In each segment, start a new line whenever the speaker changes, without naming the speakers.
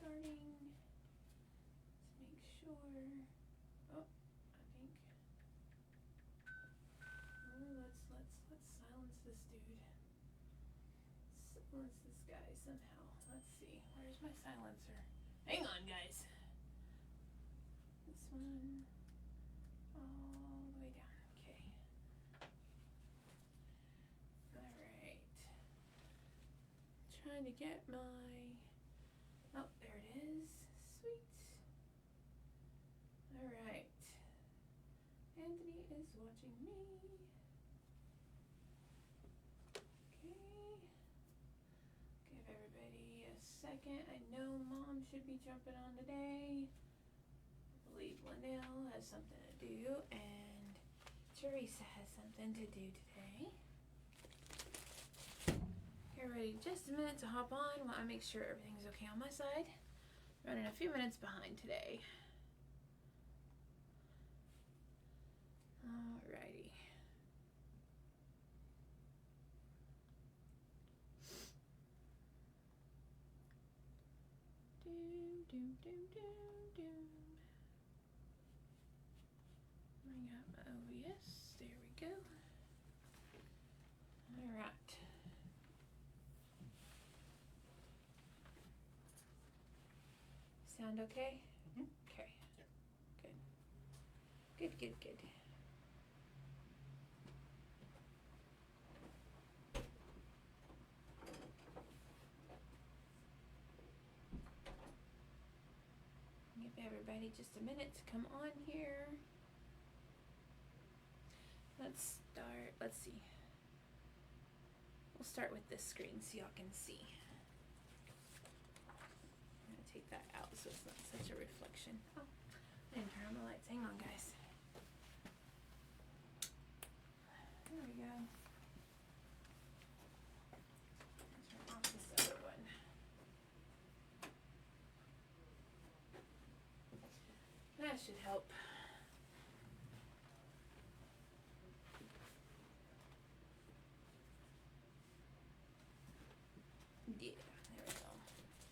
starting. Let's make sure. Oh, I think. Oh, let's silence this dude. Silence this guy somehow. Let's see. Where's my silencer? Hang on, guys. This one all the way down. Okay. All right. Trying to get my. Oh, there it is. Sweet. All right. Anthony is watching me. Okay. Give everybody a second. I know Mom should be jumping on today. I believe Linnell has something to do, and Teresa has something to do today. Get ready just a minute to hop on while I make sure everything's okay on my side. Running a few minutes behind today. Alrighty. Doom, doom, doom, doom, doom. Bring up my OBS. There we go. Alright. Sound okay?
Mm-hmm.
Okay.
Yep.
Good. Good. Give everybody just a minute to come on here. Let's start. Let's see. We'll start with this screen so y'all can see. I'm gonna take that out so it's not such a reflection. Oh, I didn't turn on the lights. Hang on, guys. There we go. Turn off this other one. That should help. Yeah, there we go.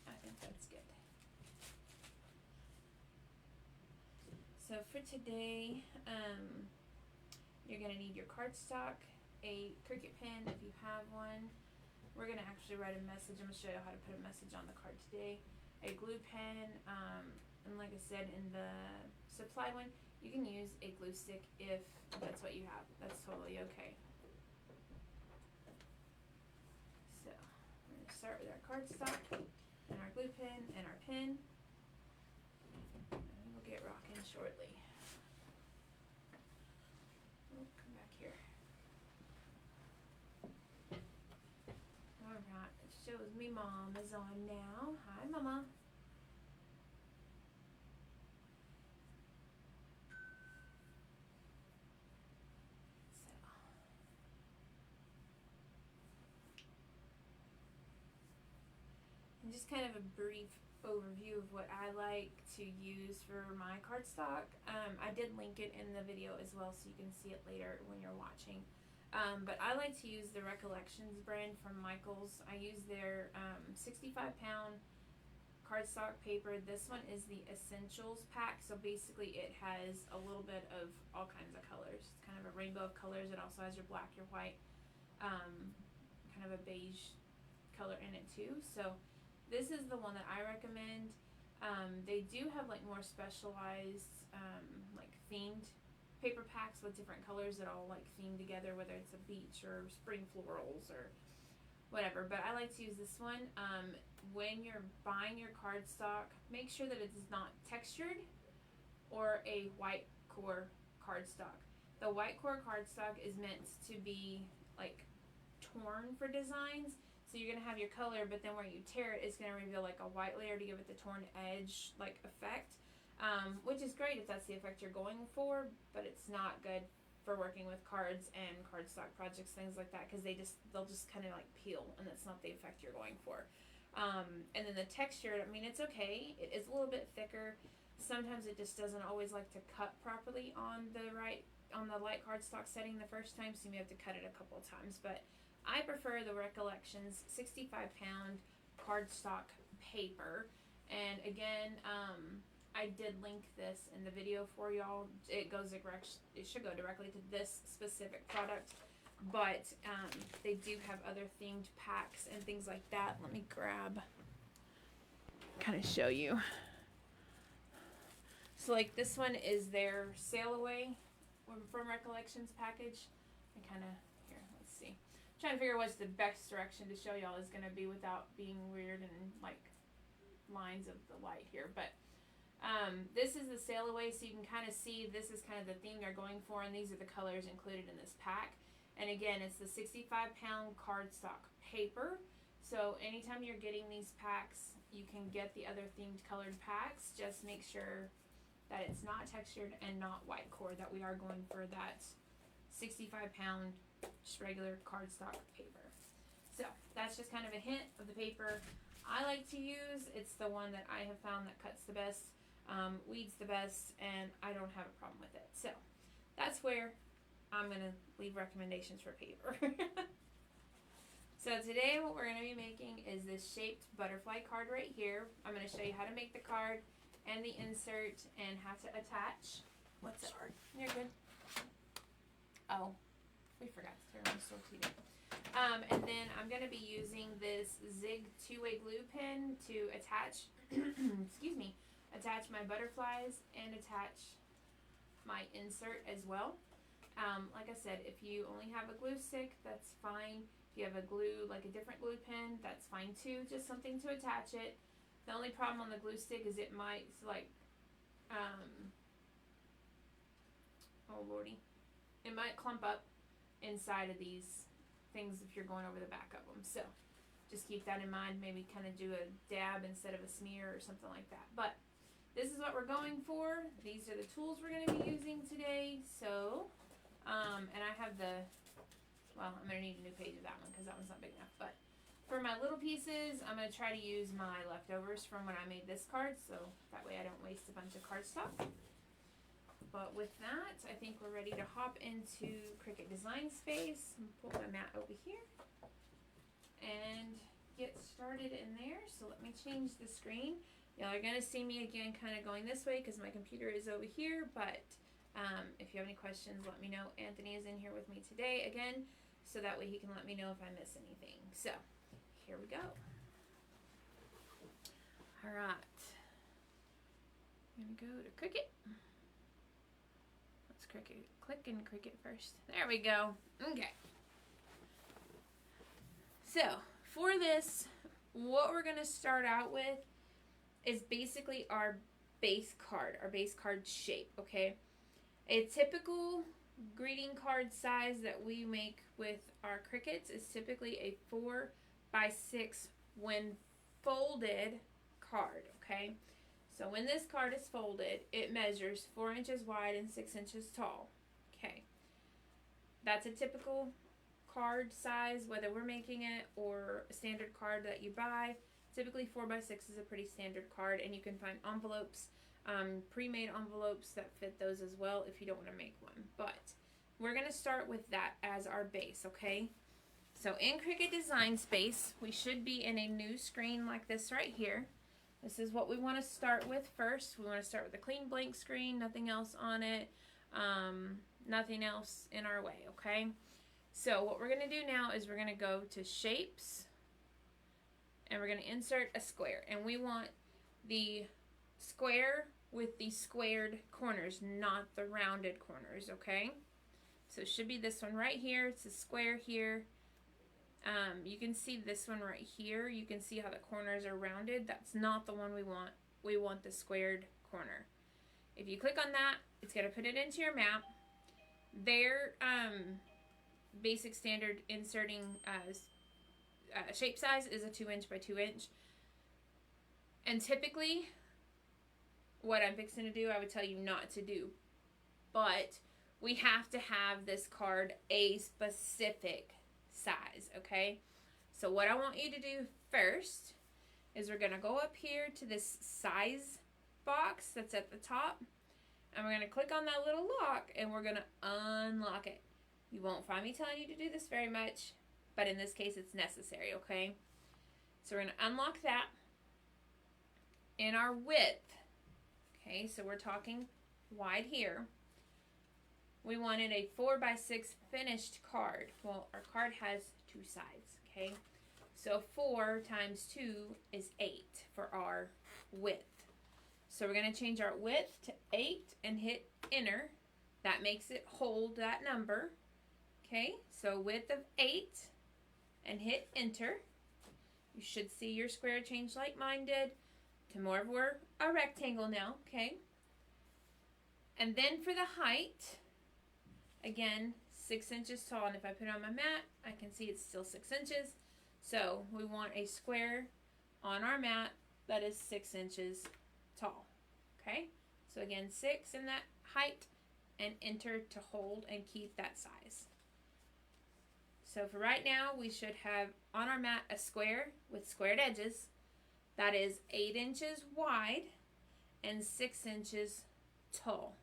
I think that's good. So for today, you're going to need your cardstock, a Cricut pen if you have one. We're going to actually write a message. I'm going to show you how to put a message on the card today. A glue pen, and like I said in the supply one, you can use a glue stick if that's what you have. That's totally okay. So we're going to start with our cardstock and our glue pen and our pen. And we'll get rocking shortly. Oh, come back here. Alright, it shows me Mom is on now. Hi, Mama. And just kind of a brief overview of what I like to use for my cardstock. I did link it in the video as well so you can see it later when you're watching. But I like to use the Recollections brand from Michaels. I use their 65-pound cardstock paper. This one is the Essentials pack, so basically it has a little bit of all kinds of colors. It's kind of a rainbow of colors. It also has your black, your white, kind of a beige color in it too. So this is the one that I recommend. They do have like more specialized like themed paper packs with different colors that all like theme together, whether it's a beach or spring florals or whatever. But I like to use this one. When you're buying your cardstock, make sure that it's not textured or a white core cardstock. The white core cardstock is meant to be like torn for designs. So you're going to have your color, but then where you tear it, it's going to reveal like a white layer to give it the torn edge like effect, which is great if that's the effect you're going for, but it's not good for working with cards and cardstock projects, things like that, because they'll just kind of like peel, and that's not the effect you're going for. And then the texture, I mean, it's okay. It is a little bit thicker. Sometimes it just doesn't always like to cut properly on the light cardstock setting the first time, so you may have to cut it a couple of times, but I prefer the Recollections 65-pound cardstock paper, And again, I did link this in the video for y'all. It should go directly to this specific product, but they do have other themed packs and things like that. Let me kind of show you. So like this one is their Sail Away from Recollections package. Here, let's see. I'm trying to figure what's the best direction to show y'all is going to be without being weird and like lines of the light here. But this is the Sail Away, so you can kind of see this is kind of the theme they're going for, and these are the colors included in this pack. And again, it's the 65-pound cardstock paper. So anytime you're getting these packs, you can get the other themed colored packs. Just make sure that it's not textured and not white core, that we are going for that 65-pound just regular cardstock paper. So that's just kind of a hint of the paper I like to use. It's the one that I have found that cuts the best, weeds the best, and I don't have a problem with it. So that's where I'm going to leave recommendations for paper. So today what we're going to be making is this shaped butterfly card right here. I'm going to show you how to make the card and the insert and how to attach. What's up? Sorry. You're good. Oh, we forgot to turn on the store TV. And then I'm going to be using this Zig two-way glue pen to attach, excuse me, attach my butterflies and attach my insert as well. Like I said, if you only have a glue stick, that's fine. If you have a glue, like a different glue pen, that's fine too. Just something to attach it. The only problem on the glue stick is it might oh lordy, it might clump up inside of these things if you're going over the back of them. So just keep that in mind. Maybe kind of do a dab instead of a smear or something like that. But this is what we're going for. These are the tools we're going to be using today. So, and I have I'm going to need a new page of that one because that one's not big enough. But for my little pieces, I'm going to try to use my leftovers from when I made this card. So that way I don't waste a bunch of cardstock. But with that, I think we're ready to hop into Cricut Design Space. I'm pull my mat over here and get started in there. So let me change the screen. Y'all are going to see me again kind of going this way because my computer is over here. But if you have any questions, let me know. Anthony is in here with me today again, so that way he can let me know if I miss anything. So here we go. All right. I'm going to go to Cricut. Cricut. Click in Cricut first. There we go. Okay. So, for this, what we're going to start out with is basically our base card shape, okay? A typical greeting card size that we make with our Cricuts is typically a 4x6 when folded card, okay? So when this card is folded, it measures 4 inches wide and 6 inches tall. Okay. That's a typical card size, whether we're making it or a standard card that you buy. Typically 4x6 is a pretty standard card, and you can find envelopes, pre-made envelopes that fit those as well if you don't want to make one. But we're going to start with that as our base, okay? So in Cricut Design Space, we should be in a new screen like this right here. This is what we want to start with first. We want to start with a clean blank screen, nothing else on it, nothing else in our way, okay? So what we're going to do now is we're going to go to Shapes, and we're going to insert a square. And we want the square with the squared corners, not the rounded corners, okay? So it should be this one right here. It's a square here. You can see this one right here. You can see how the corners are rounded. That's not the one we want. We want the squared corner. If you click on that, it's going to put it into your map. Their basic standard inserting shape size is a 2" by 2". And typically, what I'm fixing to do, I would tell you not to do. But we have to have this card a specific size, okay? So what I want you to do first is we're going to go up here to this size box that's at the top, and we're going to click on that little lock, and we're going to unlock it. You won't find me telling you to do this very much, but in this case it's necessary, okay? So we're going to unlock that, in our width, okay, so we're talking wide here, we wanted a 4x6 finished card. Well, our card has 2 sides, okay? So 4 times 2 is 8 for our width. So we're going to change our width to 8 and hit enter. That makes it hold that number. Okay, so width of 8 and hit enter. You should see your square change like mine did to more of a rectangle now, okay? And then for the height, again, 6 inches tall. And if I put it on my mat, I can see it's still 6 inches. So we want a square on our mat that is 6 inches tall, okay? So again, 6 in that height and enter to hold and keep that size. So for right now, we should have on our mat a square with squared edges that is 8 inches wide and 6 inches tall.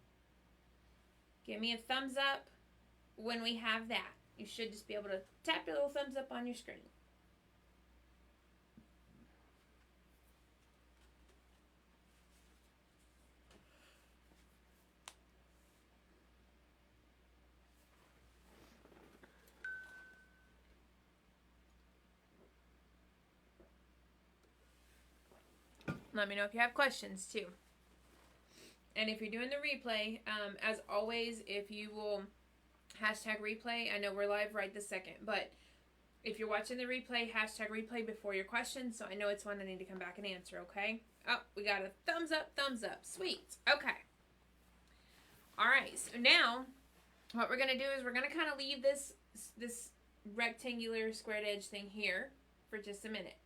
Give me a thumbs up when we have that. You should just be able to tap your little thumbs up on your screen. Let me know if you have questions too. And if you're doing the replay, as always, if you will hashtag replay, I know we're live right this second, but if you're watching the replay, hashtag replay before your questions, so I know it's one I need to come back and answer, okay? Oh, we got a thumbs up, sweet, okay. All right, so now what we're going to do is we're going to kind of leave this rectangular squared edge thing here for just a minute.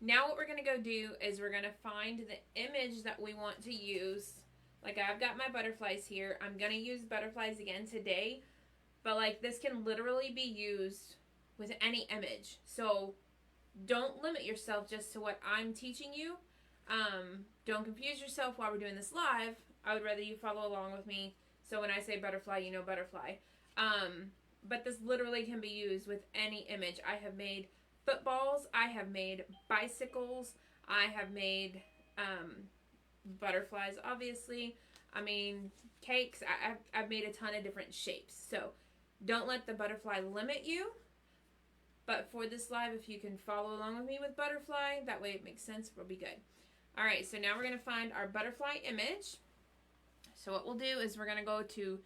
Now what we're going to go do is we're going to find the image that we want to use. Like I've got my butterflies here. I'm going to use butterflies again today. But like this can literally be used with any image. So don't limit yourself just to what I'm teaching you. Don't confuse yourself while we're doing this live. I would rather you follow along with me. So when I say butterfly, you know butterfly. But this literally can be used with any image. I have made footballs, I have made bicycles, I have made butterflies, obviously. I mean, cakes. I've made a ton of different shapes. So don't let the butterfly limit you. But for this live, if you can follow along with me with butterfly, that way it makes sense, we'll be good. All right, so now we're going to find our butterfly image. So what we'll do is we're going to go to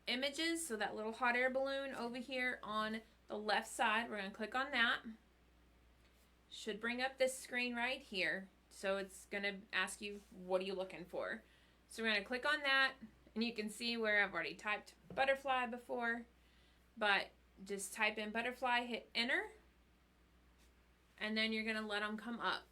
images, so that little hot air balloon over here on the left side, we're going to click on that. Should bring up this screen right here. So it's going to ask you, what are you looking for? So we're going to click on that, and you can see where I've already typed butterfly before, but just type in butterfly, hit enter, and then you're going to let them come up.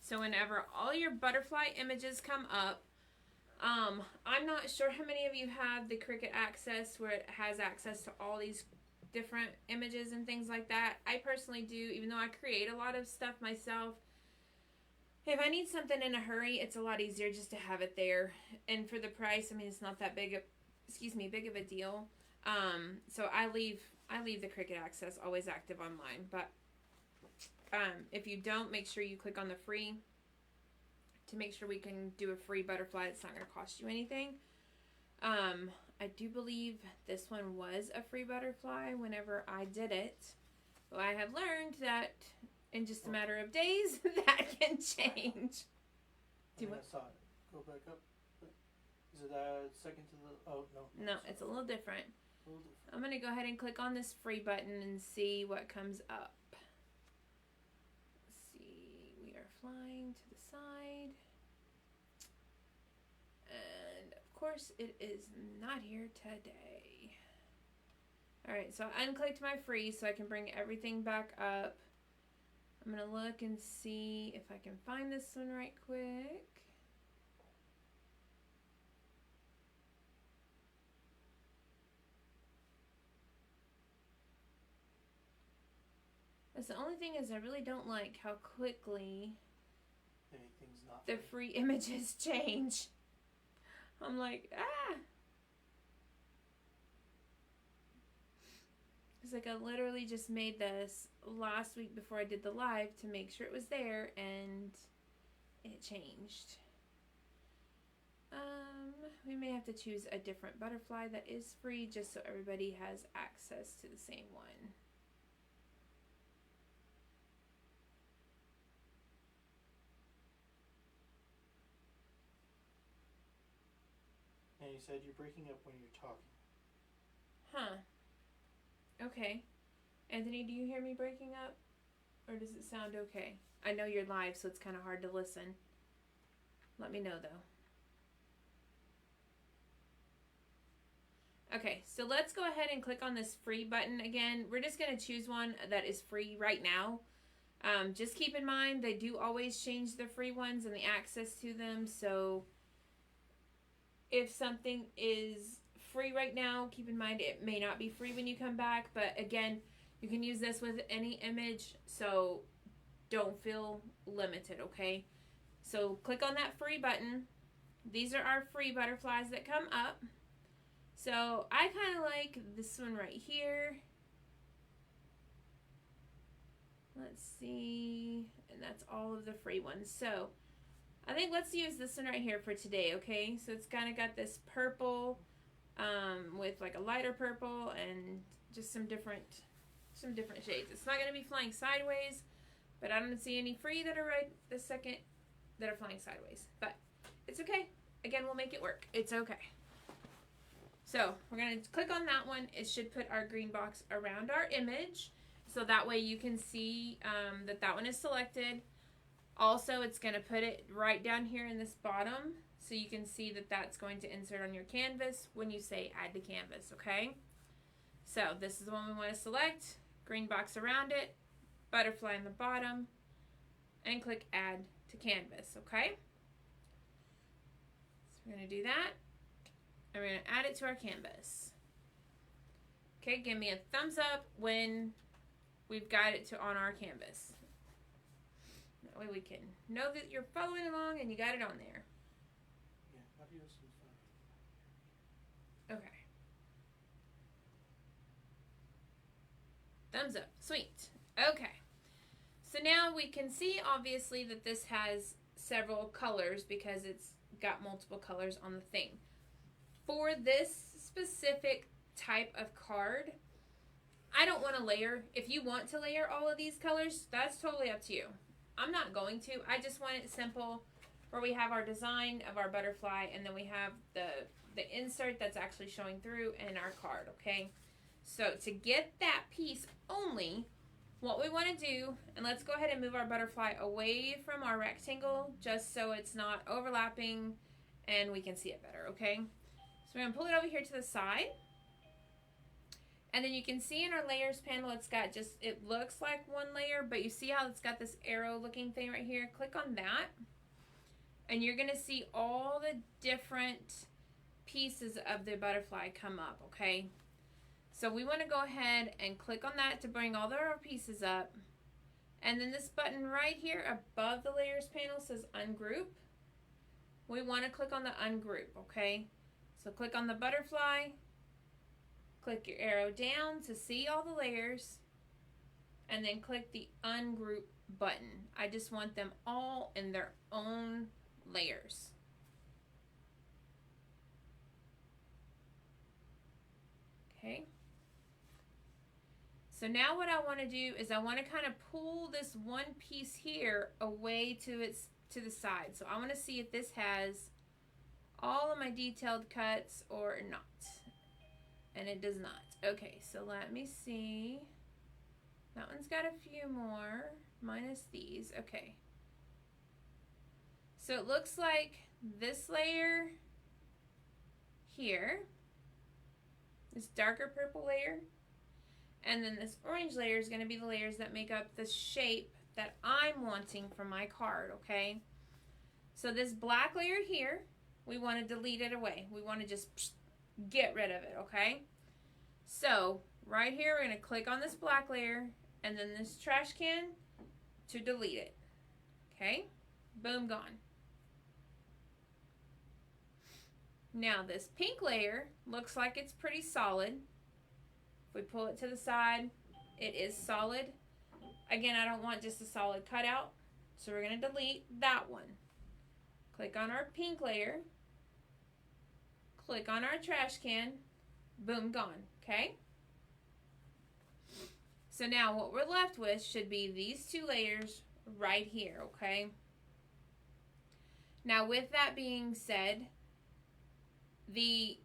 So whenever all your butterfly images come up, I'm not sure how many of you have the Cricut access where it has access to all these different images and things like that. I personally do, even though I create a lot of stuff myself. If I need something in a hurry, it's a lot easier just to have it there. And for the price, I mean, it's not that big of a deal. So I leave the Cricut access always active on mine. But if you don't, make sure you click on the free to make sure we can do a free butterfly. It's not going to cost you anything. I do believe this one was a free butterfly whenever I did it. But I have learned that in just a matter of days, that can change.
I saw it. Go back up. Is it second to the... Oh, no.
No, it's a little different. I'm going to go ahead and click on this free button and see what comes up. Let's see. We are flying to the side. And, of course, it is not here today. Alright, so I unclicked my free so I can bring everything back up. I'm going to look and see if I can find this one right quick. That's the only thing is I really don't like how quickly the free images change. I'm like, ah! Because like I literally just made this last week before I did the live to make sure it was there, and it changed. We may have to choose a different butterfly that is free just so everybody has access to the same one.
And you said you're breaking up when you're talking.
Huh. Okay. Anthony, do you hear me breaking up? Or does it sound okay? I know you're live, so it's kind of hard to listen. Let me know, though. Okay, so let's go ahead and click on this free button again. We're just going to choose one that is free right now. Just keep in mind, they do always change the free ones and the access to them. So if something is free right now, keep in mind it may not be free when you come back. But again, you can use this with any image, so don't feel limited, okay? So click on that free button. These are our free butterflies that come up. So I kind of like this one right here. Let's see. And that's all of the free ones. So I think let's use this one right here for today, okay? So it's kind of got this purple with like a lighter purple and just some different shades. It's not going to be flying sideways, but I don't see any free that are right this second that are flying sideways. But it's okay. Again, we'll make it work. It's okay. So we're going to click on that one. It should put our green box around our image. So that way you can see that one is selected. Also, it's going to put it right down here in this bottom. So you can see that that's going to insert on your canvas when you say add to canvas, okay? So this is the one we want to select. Green box around it. Butterfly in the bottom. And click add to canvas, okay? So we're going to do that. And we're going to add it to our canvas. Okay, give me a thumbs up when we've got it on our canvas. That way we can know that you're following along and you got it on there.
Yeah, audio seems fine.
Okay. Thumbs up. Sweet. Okay. So now we can see, obviously, that this has several colors because it's got multiple colors on the thing. For this specific type of card, I don't want to layer. If you want to layer all of these colors, that's totally up to you. I'm not going to. I just want it simple where we have our design of our butterfly and then we have the insert that's actually showing through in our card, okay? So to get that piece only, what we want to do, and let's go ahead and move our butterfly away from our rectangle just so it's not overlapping and we can see it better, okay? So we're going to pull it over here to the side. And then you can see in our layers panel, it's got just, it looks like one layer, but you see how it's got this arrow looking thing right here? Click on that. And you're going to see all the different pieces of the butterfly come up, okay? So we want to go ahead and click on that to bring all of our pieces up. And then this button right here above the layers panel says ungroup. We want to click on the ungroup, okay? So click on the butterfly, click your arrow down to see all the layers, and then click the ungroup button. I just want them all in their own layers. Okay. So now what I want to do is I want to kind of pull this one piece here away to the side. So I want to see if this has all of my detailed cuts or not. And it does not. Okay, so let me see. That one's got a few more, minus these. Okay. So it looks like this layer here, this darker purple layer, and then this orange layer is going to be the layers that make up the shape that I'm wanting from my card, okay? So this black layer here, we want to delete it away. We want to just get rid of it, okay? So right here, we're going to click on this black layer and then this trash can to delete it, okay? Boom, gone. Now this pink layer looks like it's pretty solid. If we pull it to the side, it is solid. Again, I don't want just a solid cutout, so we're going to delete that one. Click on our pink layer. Click on our trash can. Boom, gone. Okay? So now what we're left with should be these two layers right here, okay? Now with that being said, the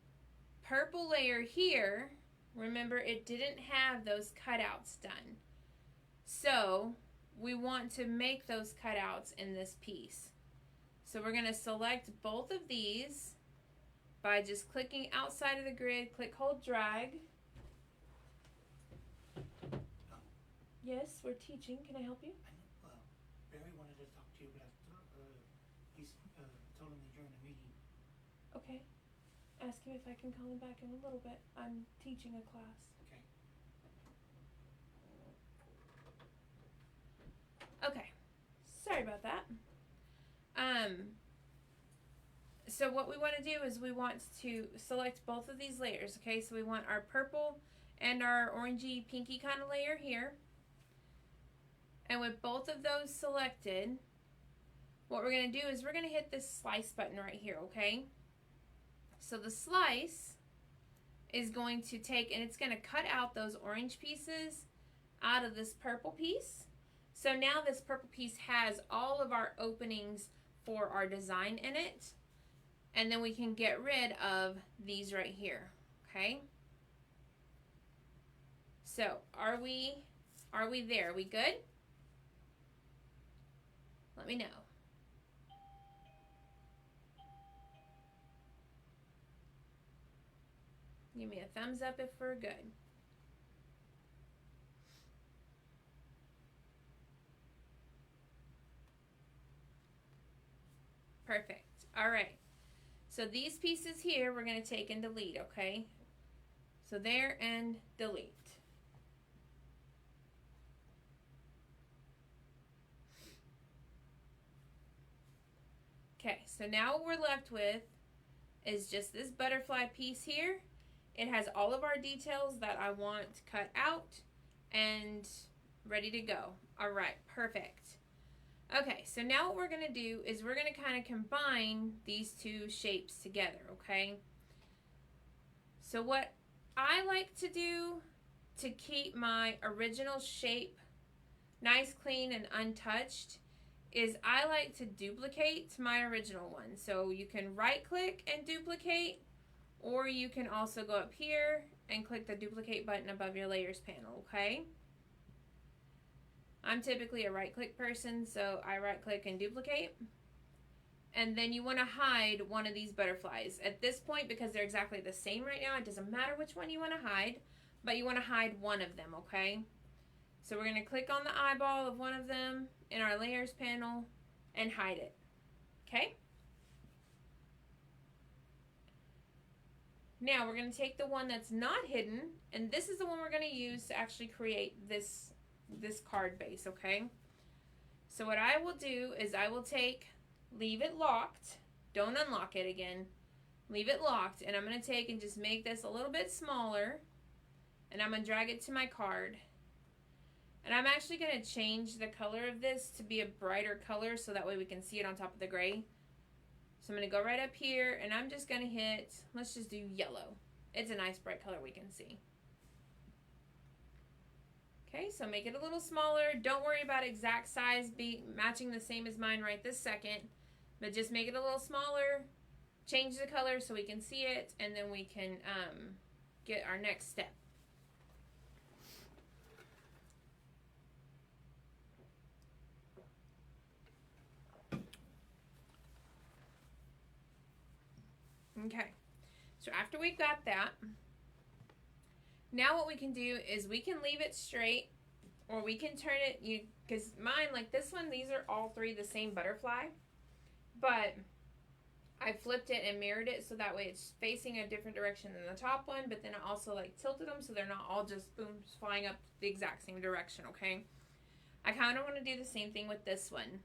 purple layer here, remember it didn't have those cutouts done. So we want to make those cutouts in this piece. So we're going to select both of these by just clicking outside of the grid, click, hold, drag. Yes, we're teaching. Can I help you?
Barry wanted to talk to you, but he's told him that you're in a meeting.
Okay. Ask him if I can call him back in a little bit. I'm teaching a class.
Okay.
Okay. Sorry about that. So what we want to do is we want to select both of these layers, okay? So we want our purple and our orangey pinky kind of layer here. And with both of those selected, what we're going to do is we're going to hit this slice button right here, okay? So the slice is going to take, and it's going to cut out those orange pieces out of this purple piece. So now this purple piece has all of our openings for our design in it. And then we can get rid of these right here, okay? So are we there? Are we good? Let me know. Give me a thumbs up if we're good. Perfect. All right. So these pieces here we're going to take and delete, okay? So there and delete. Okay, so now what we're left with is just this butterfly piece here. It has all of our details that I want cut out and ready to go. All right, perfect. Okay, so now what we're going to do is we're going to kind of combine these two shapes together, okay? So what I like to do to keep my original shape nice, clean, and untouched is I like to duplicate my original one. So you can right click and duplicate, or you can also go up here and click the duplicate button above your layers panel, okay? I'm typically a right click person, so I right click and duplicate. And then you want to hide one of these butterflies. At this point, because they're exactly the same right now, it doesn't matter which one you want to hide, but you want to hide one of them, okay? So we're going to click on the eyeball of one of them in our layers panel and hide it, okay? Now we're going to take the one that's not hidden, and this is the one we're going to use to actually create this card base, okay? So what I will do is I will leave it locked, don't unlock it again, leave it locked, and I'm going to take and just make this a little bit smaller, and I'm going to drag it to my card. And I'm actually going to change the color of this to be a brighter color so that way we can see it on top of the gray. So I'm going to go right up here, and I'm just going to hit, let's just do yellow. It's a nice bright color we can see. Okay, so make it a little smaller. Don't worry about exact size matching the same as mine right this second, but just make it a little smaller, change the color so we can see it, and then we can get our next step. Okay, so after we've got that, now what we can do is we can leave it straight, or we can turn it, because mine, like this one, these are all three the same butterfly, but I flipped it and mirrored it so that way it's facing a different direction than the top one, but then I also like tilted them so they're not all just boom flying up the exact same direction, okay? I kind of want to do the same thing with this one.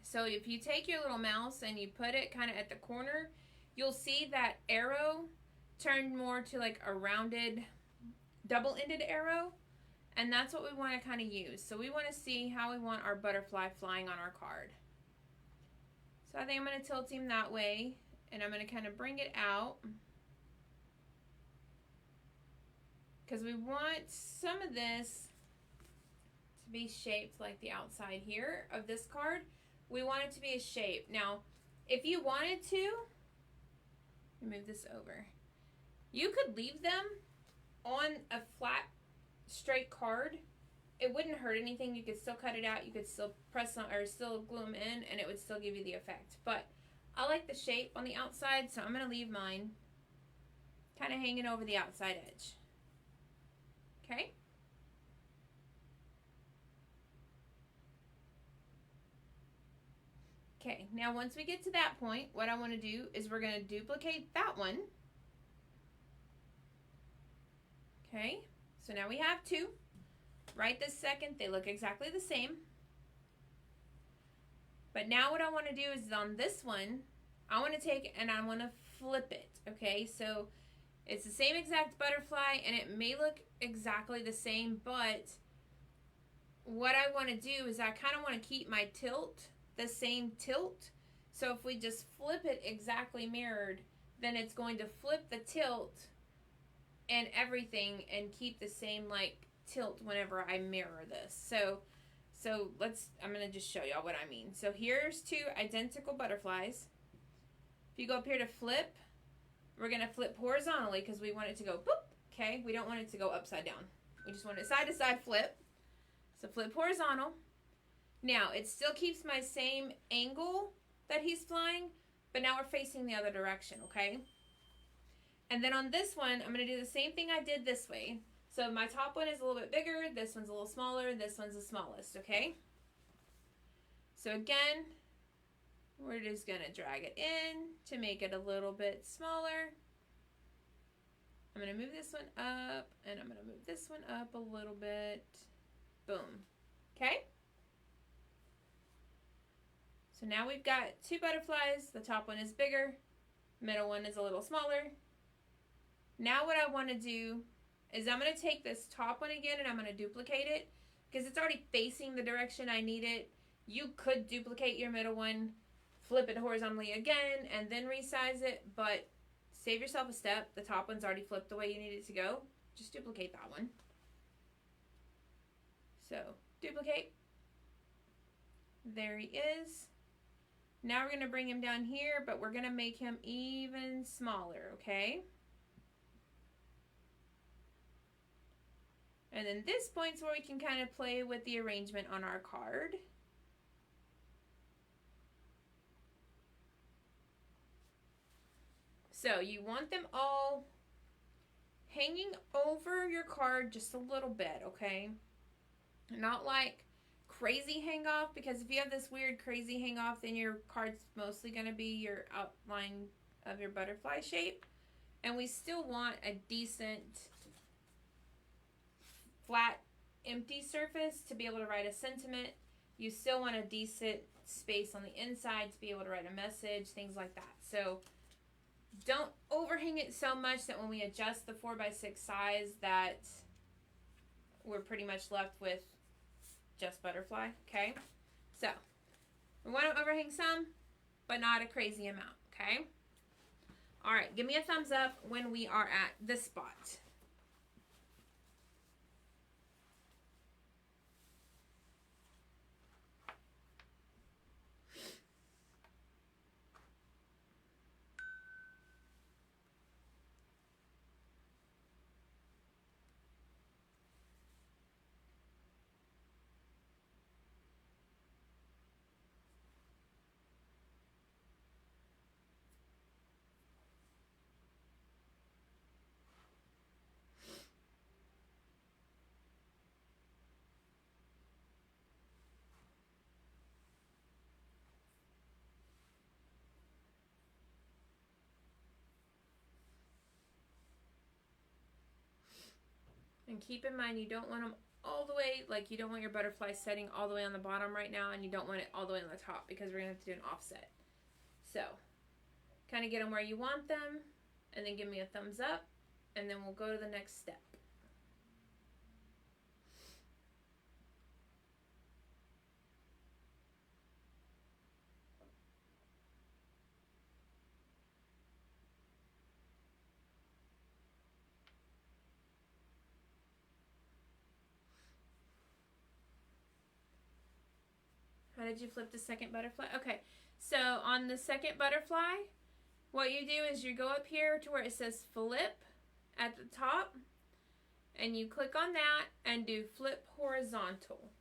So if you take your little mouse and you put it kind of at the corner, you'll see that arrow turned more to like a rounded double-ended arrow, and that's what we want to kind of use. So we want to see how we want our butterfly flying on our card. So I think I'm going to tilt him that way, and I'm going to kind of bring it out, because we want some of this to be shaped like the outside here of this card. We want it to be a shape. Now, if you wanted to, move this over, you could leave them on a flat, straight card. It wouldn't hurt anything. You could still cut it out. You could still press on, or still glue them in, and it would still give you the effect. But I like the shape on the outside, so I'm going to leave mine kind of hanging over the outside edge. Okay? Okay, now once we get to that point, what I want to do is we're going to duplicate that one. Okay, so now we have two. Right this second, they look exactly the same. But now what I want to do is on this one, I want to take and I want to flip it. Okay, so it's the same exact butterfly and it may look exactly the same, but what I want to do is I kind of want to keep my tilt the same tilt. So if we just flip it exactly mirrored, then it's going to flip the tilt and everything and keep the same like tilt whenever I mirror this. So I'm going to just show y'all what I mean. So here's two identical butterflies. If you go up here to flip, we're going to flip horizontally because we want it to go boop. Okay, we don't want it to go upside down. We just want it side to side flip. So flip horizontal. Now it still keeps my same angle that he's flying, but now we're facing the other direction, okay? And then on this one, I'm going to do the same thing I did this way. So my top one is a little bit bigger, this one's a little smaller, this one's the smallest, okay? So again, we're just going to drag it in to make it a little bit smaller. I'm going to move this one up, and I'm going to move this one up a little bit. Boom. Okay? So now we've got two butterflies. The top one is bigger. Middle one is a little smaller. Now what I want to do is I'm going to take this top one again and I'm going to duplicate it because it's already facing the direction I need it. You could duplicate your middle one, flip it horizontally again, and then resize it, but save yourself a step. The top one's already flipped the way you need it to go. Just duplicate that one. So, duplicate. There he is. Now we're going to bring him down here, but we're going to make him even smaller, okay? And then this point's where we can kind of play with the arrangement on our card. So you want them all hanging over your card just a little bit, okay? Not like crazy hang off, because if you have this weird crazy hang off, then your card's mostly going to be your outline of your butterfly shape. And we still want a decent flat empty surface to be able to write a sentiment. You still want a decent space on the inside to be able to write a message, things like that. So don't overhang it so much that when we adjust the 4x6 size that we're pretty much left with just butterfly, okay? So we want to overhang some, but not a crazy amount, okay? All right, give me a thumbs up when we are at this spot. And keep in mind, you don't want them all the way, like you don't want your butterfly setting all the way on the bottom right now, and you don't want it all the way on the top because we're going to have to do an offset. So, kind of get them where you want them, and then give me a thumbs up, and then we'll go to the next step. How did you flip the second butterfly? Okay, so on the second butterfly, what you do is you go up here to where it says flip at the top, and you click on that and do flip horizontal.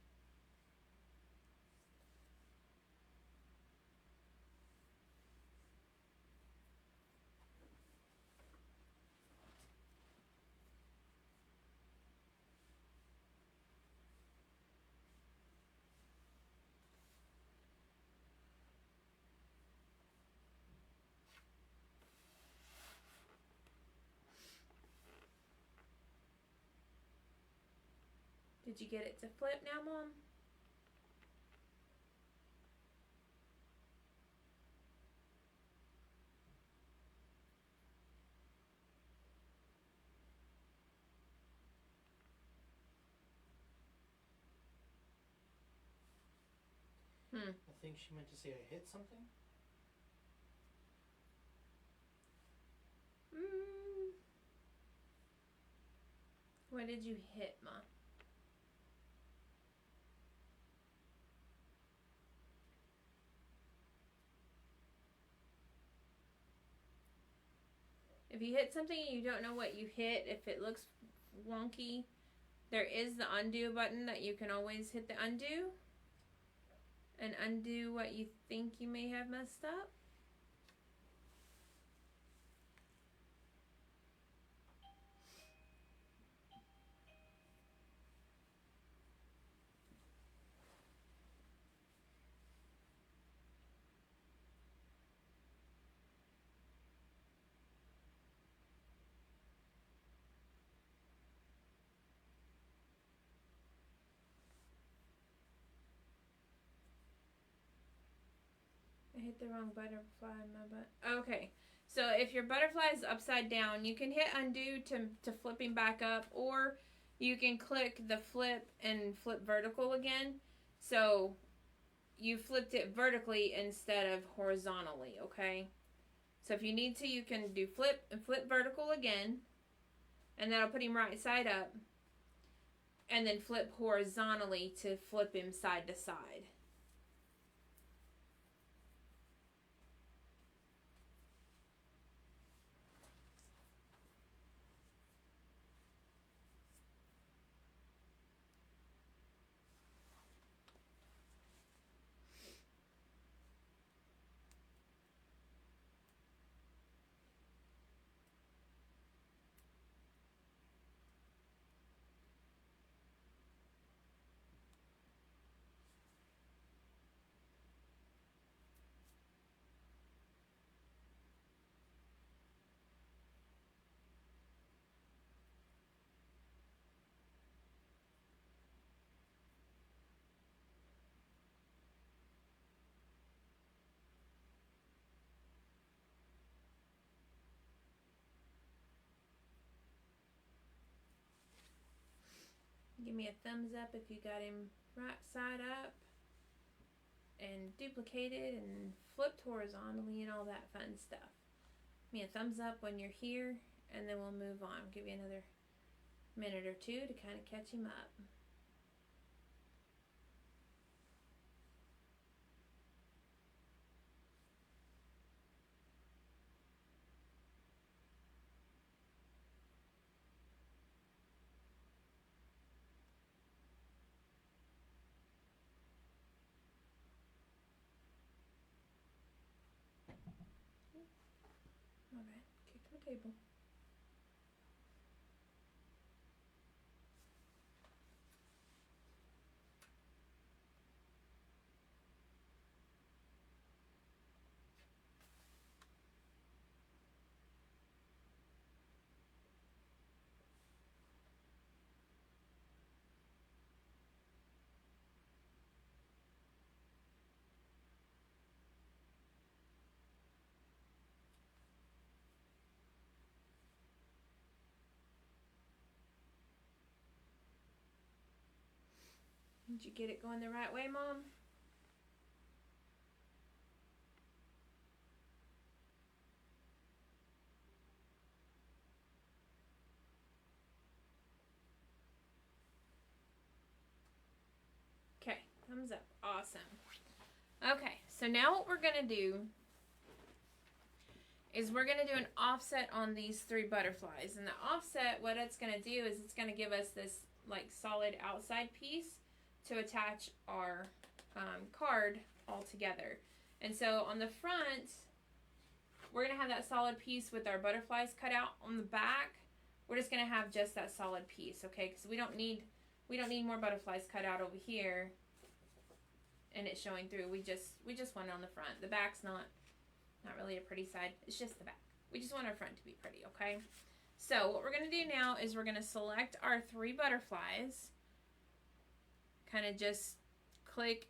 Did you get it to flip now, Mom?
I think she meant to say I hit something.
What did you hit, Ma? If you hit something and you don't know what you hit, if it looks wonky, there is the undo button that you can always hit the undo and undo what you think you may have messed up. I hit the wrong butterfly in my butt. Okay, so if your butterfly is upside down, you can hit undo to flipping back up, or you can click the flip and flip vertical again. So you flipped it vertically instead of horizontally, okay? So if you need to, you can do flip and flip vertical again, and that'll put him right side up, and then flip horizontally to flip him side to side. Give me a thumbs up if you got him right side up and duplicated and flipped horizontally and all that fun stuff. Give me a thumbs up when you're here, and then we'll move on. Give you another minute or two to kind of catch him up. My bad. Kicked my table. Did you get it going the right way, Mom? Okay, thumbs up. Awesome. Okay, so now what we're gonna do is we're gonna do an offset on these 3 butterflies. And the offset, what it's gonna do is it's gonna give us this like solid outside piece to attach our card all together. And so on the front, we're gonna have that solid piece with our butterflies cut out. On the back, we're just gonna have just that solid piece, okay? Because we don't need more butterflies cut out over here and it showing through. We just want it on the front. The back's not really a pretty side. It's just the back. We just want our front to be pretty, okay? So what we're gonna do now is we're gonna select our 3 butterflies. Kind of just click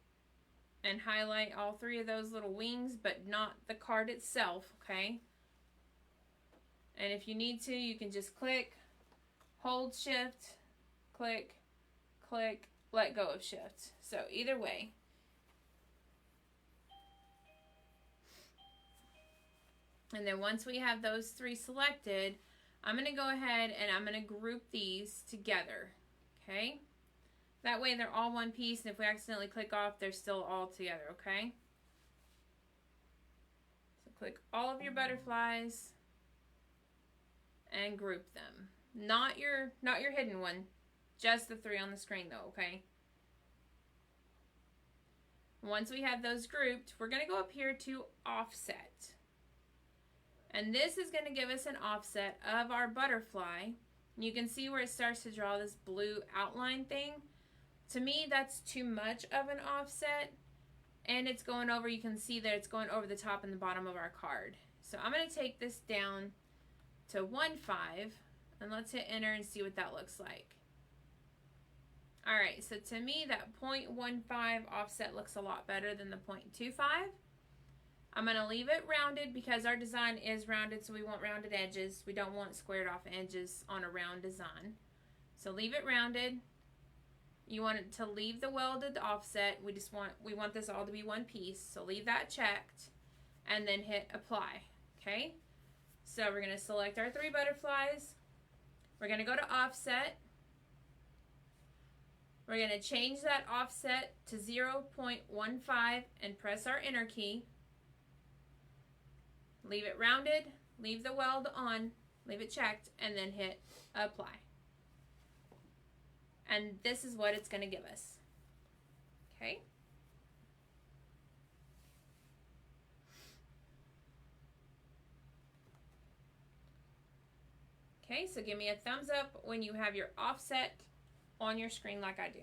and highlight all 3 of those little wings, but not the card itself, okay? And if you need to, you can just click, hold shift, click, click, let go of shift. So either way. And then once we have those 3 selected, I'm going to go ahead and I'm going to group these together, okay? That way they're all one piece, and if we accidentally click off, they're still all together, okay? So click all of your butterflies and group them. Not your hidden one, just the 3 on the screen though, okay? Once we have those grouped, we're going to go up here to offset. And this is going to give us an offset of our butterfly. You can see where it starts to draw this blue outline thing. To me, that's too much of an offset. And it's going over, you can see that it's going over the top and the bottom of our card. So I'm going to take this down to 1.5. And let's hit enter and see what that looks like. Alright, so to me, that 0.15 offset looks a lot better than the 0.25. I'm going to leave it rounded because our design is rounded, so we want rounded edges. We don't want squared off edges on a round design. So leave it rounded. You want it to leave the welded offset. We want this all to be one piece, so leave that checked and then hit apply. Okay? So we're going to select our 3 butterflies. We're going to go to offset. We're going to change that offset to 0.15 and press our enter key. Leave it rounded, leave the weld on, leave it checked, and then hit apply. And this is what it's going to give us. Okay? Okay, so give me a thumbs up when you have your offset on your screen like I do.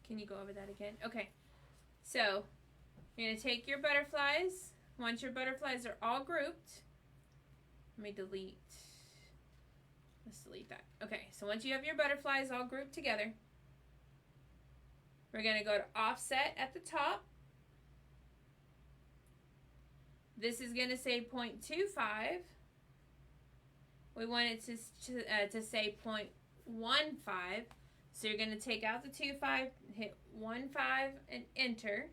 Can you go over that again? Okay. So, you're going to take your butterflies. Once your butterflies are all grouped, let me delete. Let's delete that. Okay, so once you have your butterflies all grouped together, we're going to go to offset at the top. This is going to say 0.25. We want it to say 0.15. So you're going to take out the 2.5, hit 1.5 and enter.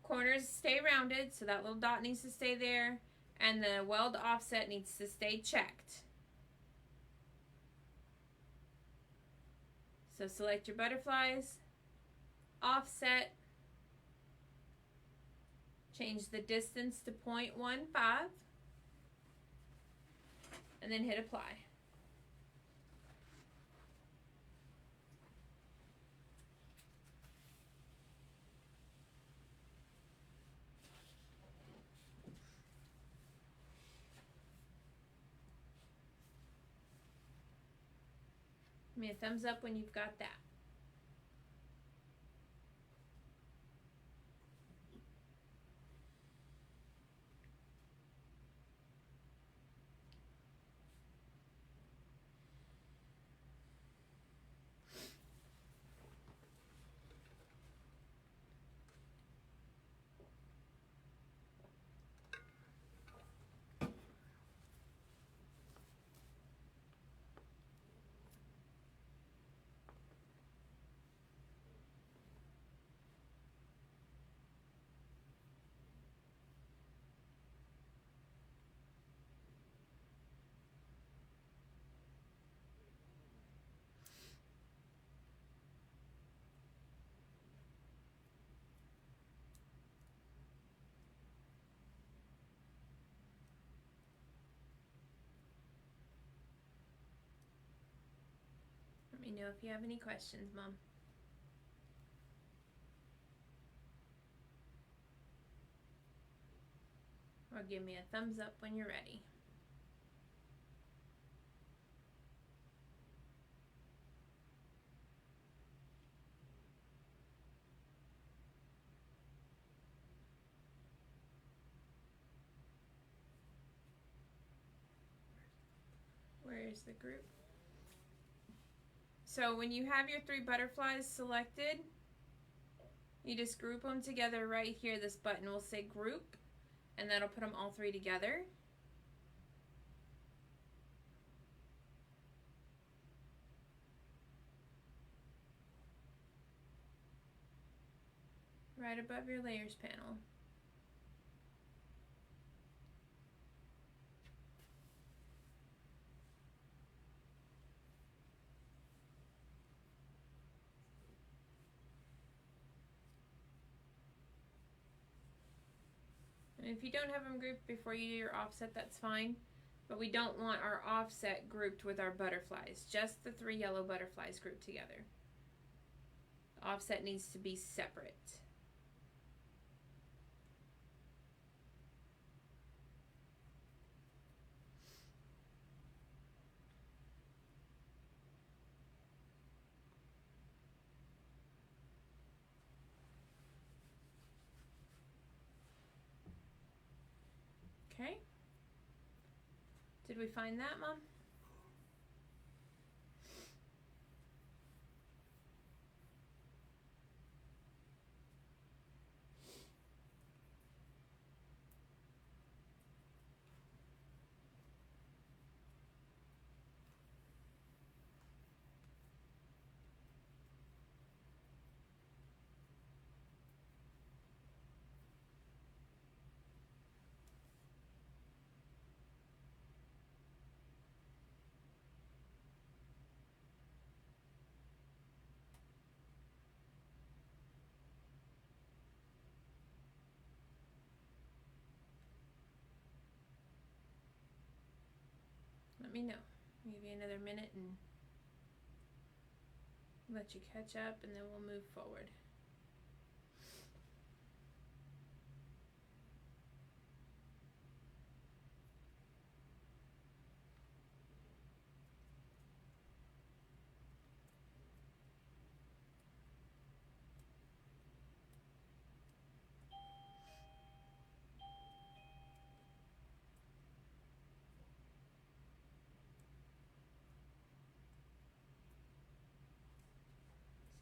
Corners stay rounded, so that little dot needs to stay there, and the weld offset needs to stay checked. So select your butterflies, offset, change the distance to 0.15. And then hit apply. Give me a thumbs up when you've got that. Let me know if you have any questions, Mom. Or give me a thumbs up when you're ready. Where is the group? So when you have your 3 butterflies selected, you just group them together right here. This button will say group, and that'll put them all 3 together. Right above your layers panel. And if you don't have them grouped before you do your offset, that's fine. But we don't want our offset grouped with our butterflies. Just the 3 yellow butterflies grouped together. The offset needs to be separate. Okay. Did we find that, Mom? Let me know. Maybe another minute and let you catch up, and then we'll move forward.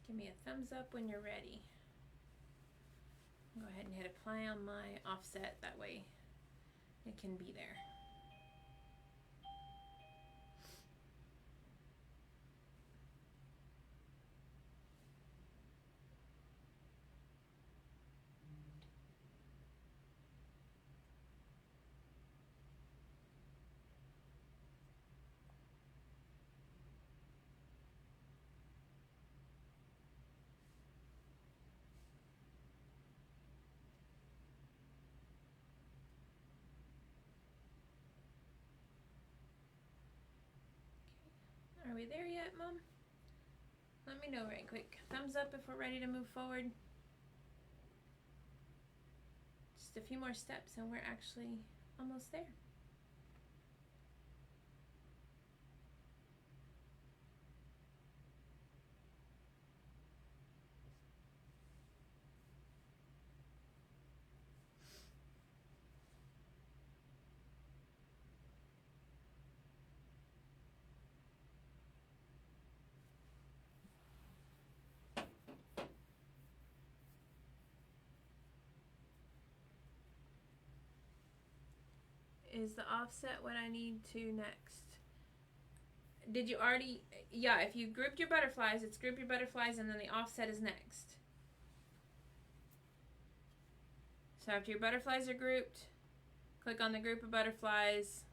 Give me a thumbs up when you're ready. Go ahead and hit apply on my offset, that way it can be there. Are we there yet, Mom? Let me know right quick. Thumbs up if we're ready to move forward. Just a few more steps and we're actually almost there. is the offset what I need to next? Did you already, yeah, if you grouped your butterflies, it's group your butterflies and then the offset is next. So after your butterflies are grouped, click on the group of butterflies,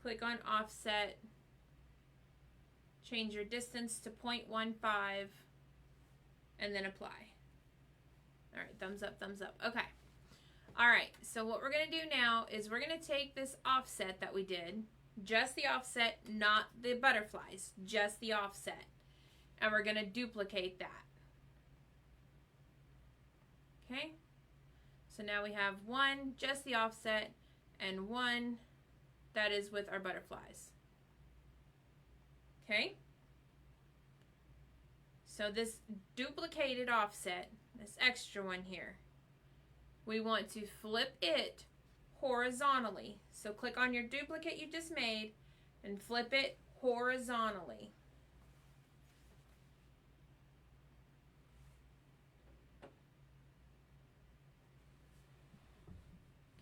click on offset, change your distance to 0.15, and then apply. All right, thumbs up, thumbs up. Okay. All right, so what we're going to do now is we're going to take this offset that we did, just the offset, not the butterflies, just the offset, and we're going to duplicate that. Okay? So now we have one, just the offset, and one that is with our butterflies. Okay? So this duplicated offset, this extra one here, we want to flip it horizontally. So click on your duplicate you just made and flip it horizontally.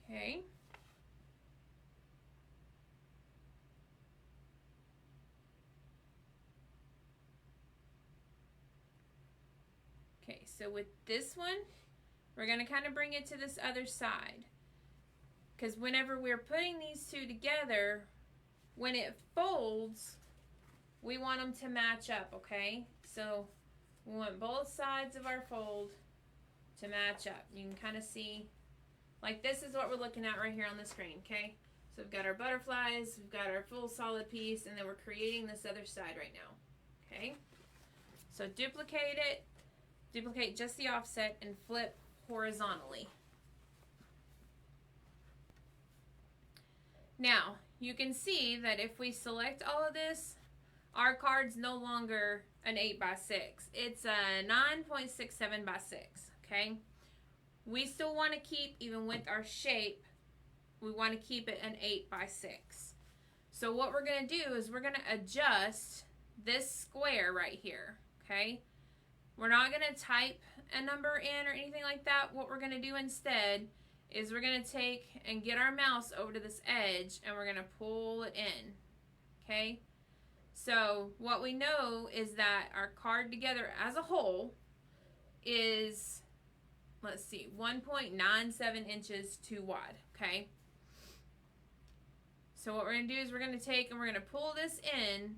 Okay. Okay, so with this one, we're going to kind of bring it to this other side. Because whenever we're putting these two together, when it folds, we want them to match up, okay? So we want both sides of our fold to match up. You can kind of see, like this is what we're looking at right here on the screen, okay? So we've got our butterflies, we've got our full solid piece, and then we're creating this other side right now, okay? So duplicate it, duplicate just the offset, and flip horizontally. Now, you can see that if we select all of this, our card's no longer an 8x6. It's a 9.67 by 6, okay? We still want to keep, even with our shape, we want to keep it an 8x6. So what we're going to do is we're going to adjust this square right here, okay? We're not going to type a number in or anything like that. What we're going to do instead is we're going to take and get our mouse over to this edge and we're going to pull it in, okay? So what we know is that our card together as a whole is, let's see, 1.97 inches too wide, okay? So what we're going to do is we're going to take and we're going to pull this in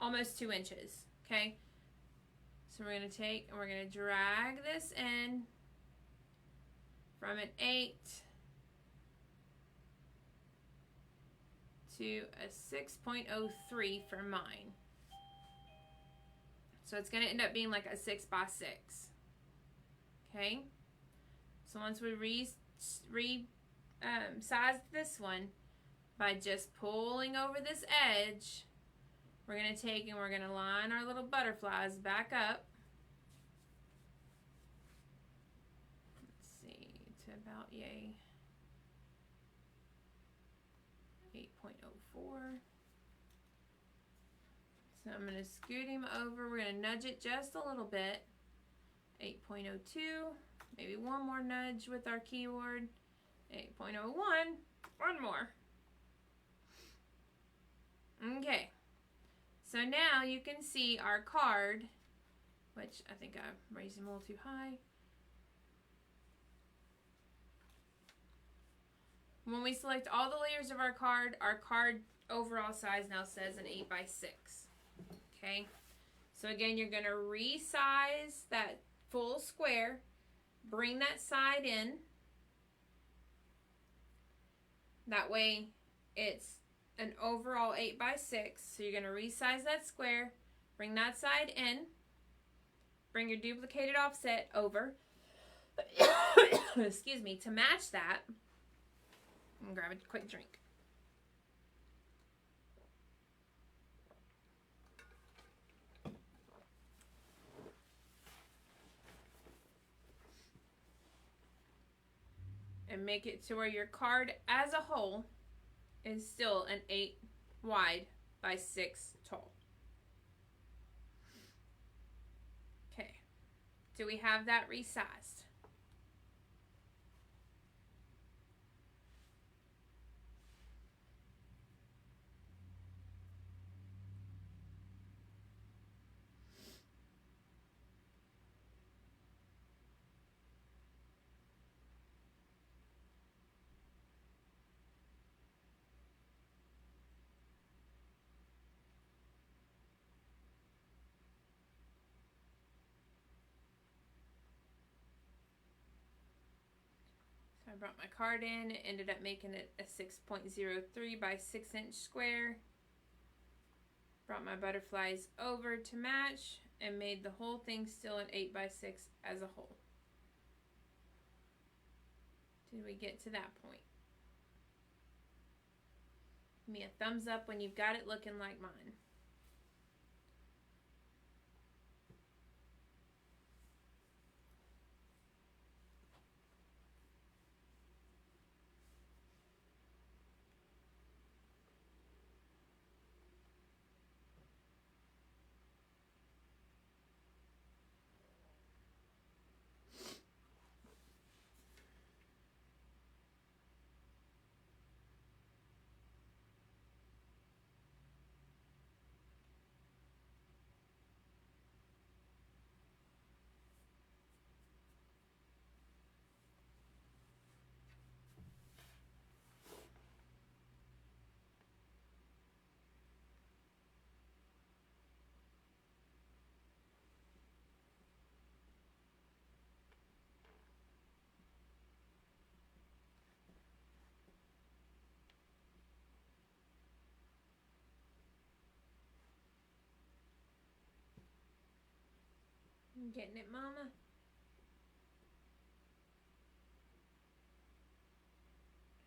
almost 2 inches, okay? So we're going to take and we're going to drag this in from an 8 to a 6.03 for mine. So it's going to end up being like a 6x6. Okay? So once we size this one by just pulling over this edge, we're going to take and we're going to line our little butterflies back up. To about, yay, 8.04. So I'm going to scoot him over. We're going to nudge it just a little bit. 8.02. Maybe one more nudge with our keyboard. 8.01. One more. Okay. So now you can see our card, which I think I raised him a little too high. When we select all the layers of our card overall size now says an 8x6. Okay? So again, you're going to resize that full square, bring that side in. That way it's an overall 8x6. So you're going to resize that square, bring that side in, bring your duplicated offset over, excuse me, to match that. I'm gonna grab a quick drink. And make it to where your card as a whole is still an 8 wide by 6 tall. Okay. Do we have that resized? brought my card in, ended up making it a 6.03 by 6 inch square. Brought my butterflies over to match and made the whole thing still an 8 by 6 as a whole. Did we get to that point? Give me a thumbs up when you've got it looking like mine. You getting it, Mama?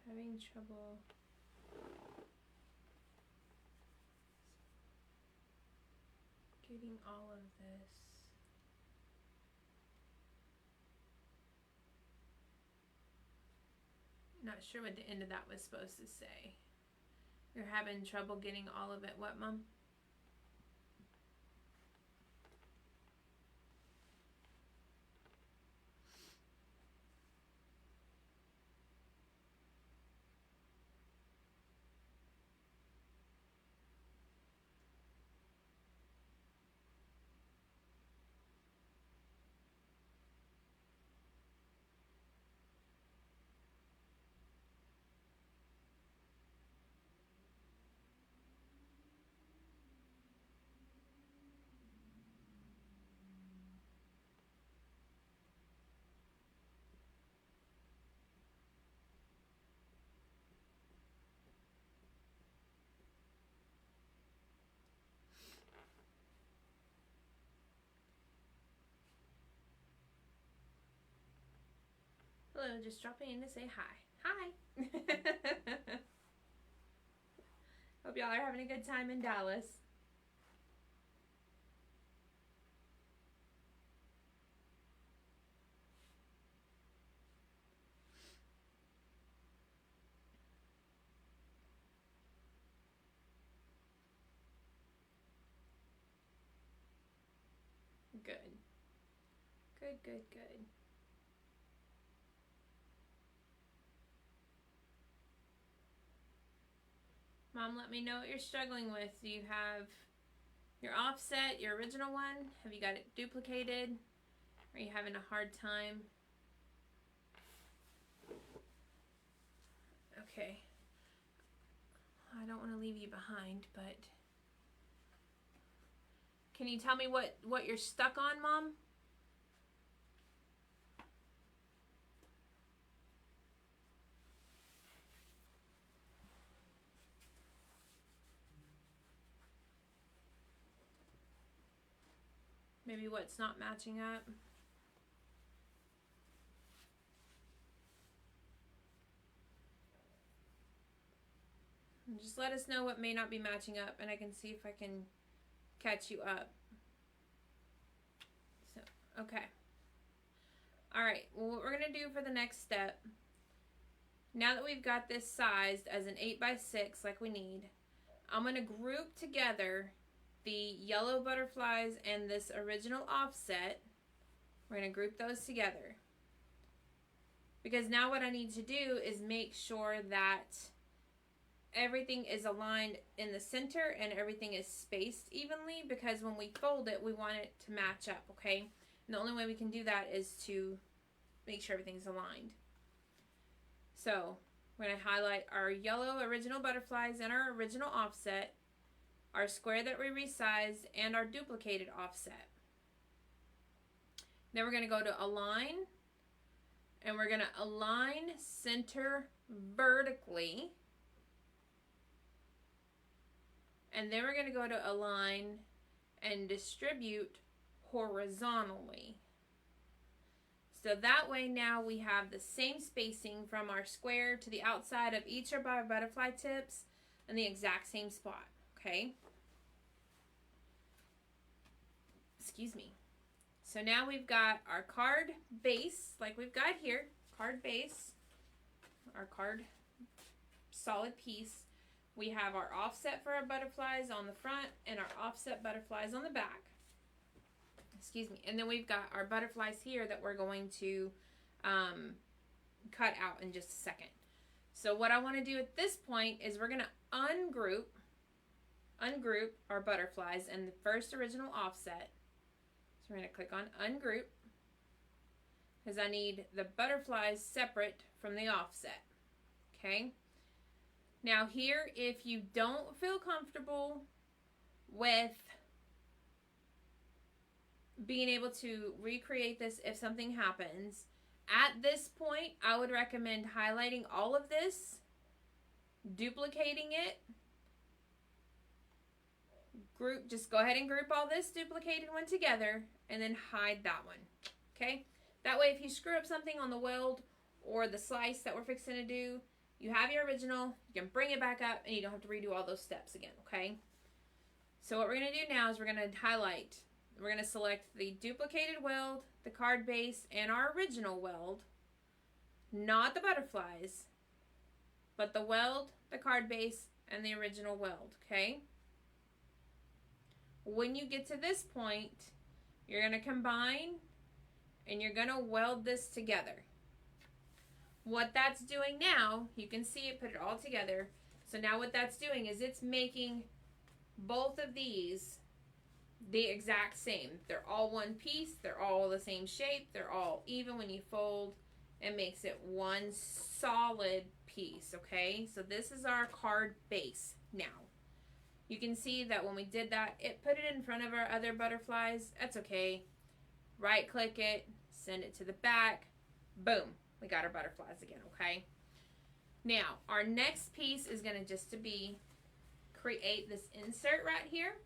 Having trouble getting all of this. Not sure what the end of that was supposed to say. You're having trouble getting all of it. What, Mom? Hello, just dropping in to say hi. Hi! Hope y'all are having a good time in Dallas. Good. Good, good, good. Mom, let me know what you're struggling with. Do you have your offset, your original one? Have you got it duplicated? Are you having a hard time? Okay. I don't want to leave you behind, but can you tell me what you're stuck on, Mom? Maybe what's not matching up? And just let us know what may not be matching up, and I can see if I can catch you up. So, okay. Alright, well, what we're going to do for the next step, now that we've got this sized as an 8 by 6 like we need, I'm going to group together the yellow butterflies and this original offset. We're going to group those together. Because now what I need to do is make sure that everything is aligned in the center and everything is spaced evenly, because when we fold it, we want it to match up, okay? And the only way we can do that is to make sure everything's aligned. So we're going to highlight our yellow original butterflies and our original offset, our square that we resized, and our duplicated offset. Then we're going to go to align, And we're going to align center vertically. And then we're going to go to align and distribute horizontally. So that way now we have the same spacing from our square to the outside of each of our butterfly tips in the exact same spot, okay? Excuse me. So now we've got our card base, like we've got here, card base, our card solid piece. We have our offset for our butterflies on the front and our offset butterflies on the back. Excuse me. And then we've got our butterflies here that we're going to cut out in just a second. So what I want to do at this point is we're going to ungroup our butterflies in the first original offset. So we're going to click on ungroup because I need the butterflies separate from the offset. Okay. Now here, if you don't feel comfortable with being able to recreate this if something happens, at this point, I would recommend highlighting all of this, duplicating it, just go ahead and group all this duplicated one together, and then hide that one, okay? That way, if you screw up something on the weld or the slice that we're fixing to do, you have your original, you can bring it back up, and you don't have to redo all those steps again, okay? So what we're going to do now is we're going to highlight. We're going to select the duplicated weld, the card base, and our original weld. Not the butterflies, but the weld, the card base, and the original weld, okay? When you get to this point, you're going to combine, and you're going to weld this together. What that's doing now, you can see it put it all together. So now what that's doing is it's making both of these the exact same. They're all one piece. They're all the same shape. They're all even when you fold. It makes it one solid piece, okay? So this is our card base now. You can see that when we did that, it put it in front of our other butterflies. That's okay. Right click it, send it to the back. Boom. We got our butterflies again, okay? Now, our next piece is going to just to be create this insert right here